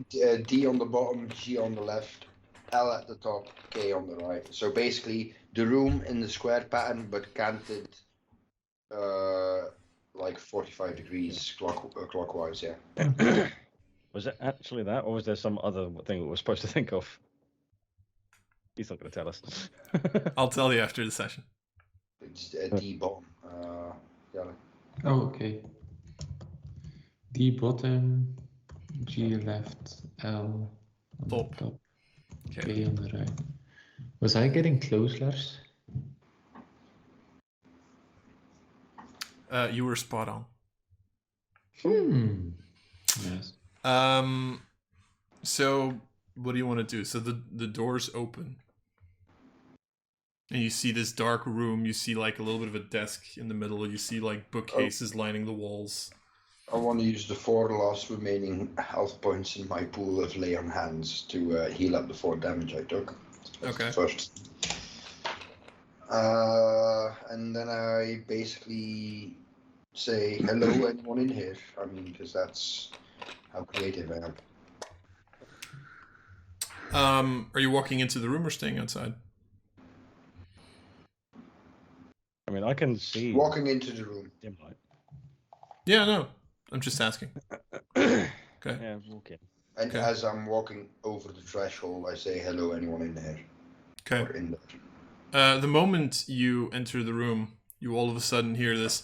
D on the bottom, G on the left, L at the top, K on the right. So basically, the room in the square pattern, but canted like 45 degrees clockwise, yeah. Was it actually that, or was there some other thing that we're supposed to think of? He's not going to tell us. I'll tell you after the session. It's D bottom. Yeah. Oh, okay. D bottom, G left, L on Top. the top, Okay. K on the right. Was I getting close, Lars? You were spot on. Yes. So what do you want to do? So the doors open. And you see this dark room. You see like a little bit of a desk in the middle. You see like bookcases lining the walls. I want to use the 4 last remaining health points in my pool of lay on hands to heal up the 4 damage I took. That's Okay. First. And then I basically say, hello, anyone in here? I mean, because that's how creative I am. Are you walking into the room or staying outside? I mean, I can see. Walking into the room. Dim light. Yeah, no. I'm just asking. Okay. Yeah, walk in. And Okay. as I'm walking over the threshold, I say, hello, anyone in there? Okay. Or in there. The moment you enter the room, you all of a sudden hear this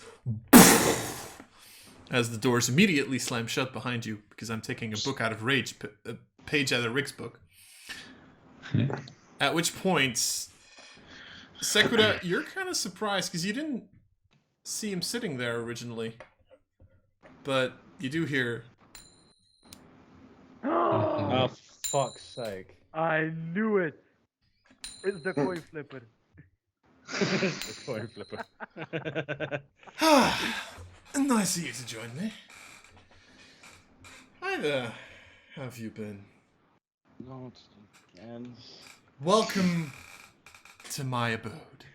as the doors immediately slam shut behind you because I'm taking a book out of Rage, a page out of Rick's book. At which point, Sequida, you're kind of surprised because you didn't see him sitting there originally. But you do hear... Oh, fuck's sake. I knew it. It's the coin flipper. The coin flipper. Nice of you to join me. Hi there. How have you been? Not again. Welcome to my abode.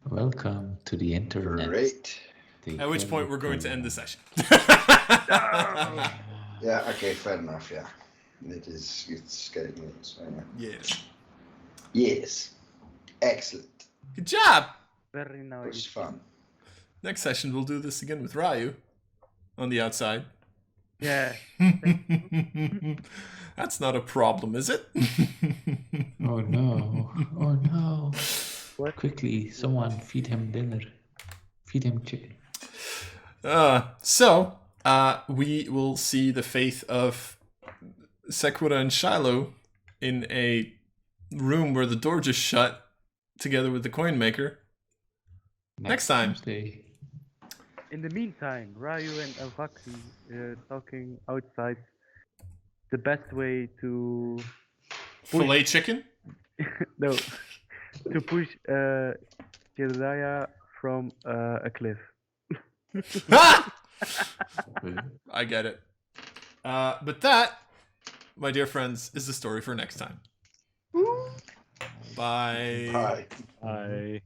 Welcome to the internet. Great. The At which point we're going to end the session. Yeah, okay, fair enough, yeah. It's getting late, so yeah. Yeah. Yes. Excellent. Good job! Very It was nice. fun. Next session we'll do this again with Ryu on the outside. Yeah. That's not a problem, is it? Oh no. Oh no. What? Quickly, someone feed him dinner. Feed him chicken. So we will see the fate of Sequida and Shilo in a room where the door just shut together with the coin maker. Next time. Tuesday. In the meantime, Ryu and Avaki talking outside. The best way to Filet chicken? no to push Jedediah from a cliff. Ah! I get it. But that, my dear friends, is the story for next time. Bye. Bye. I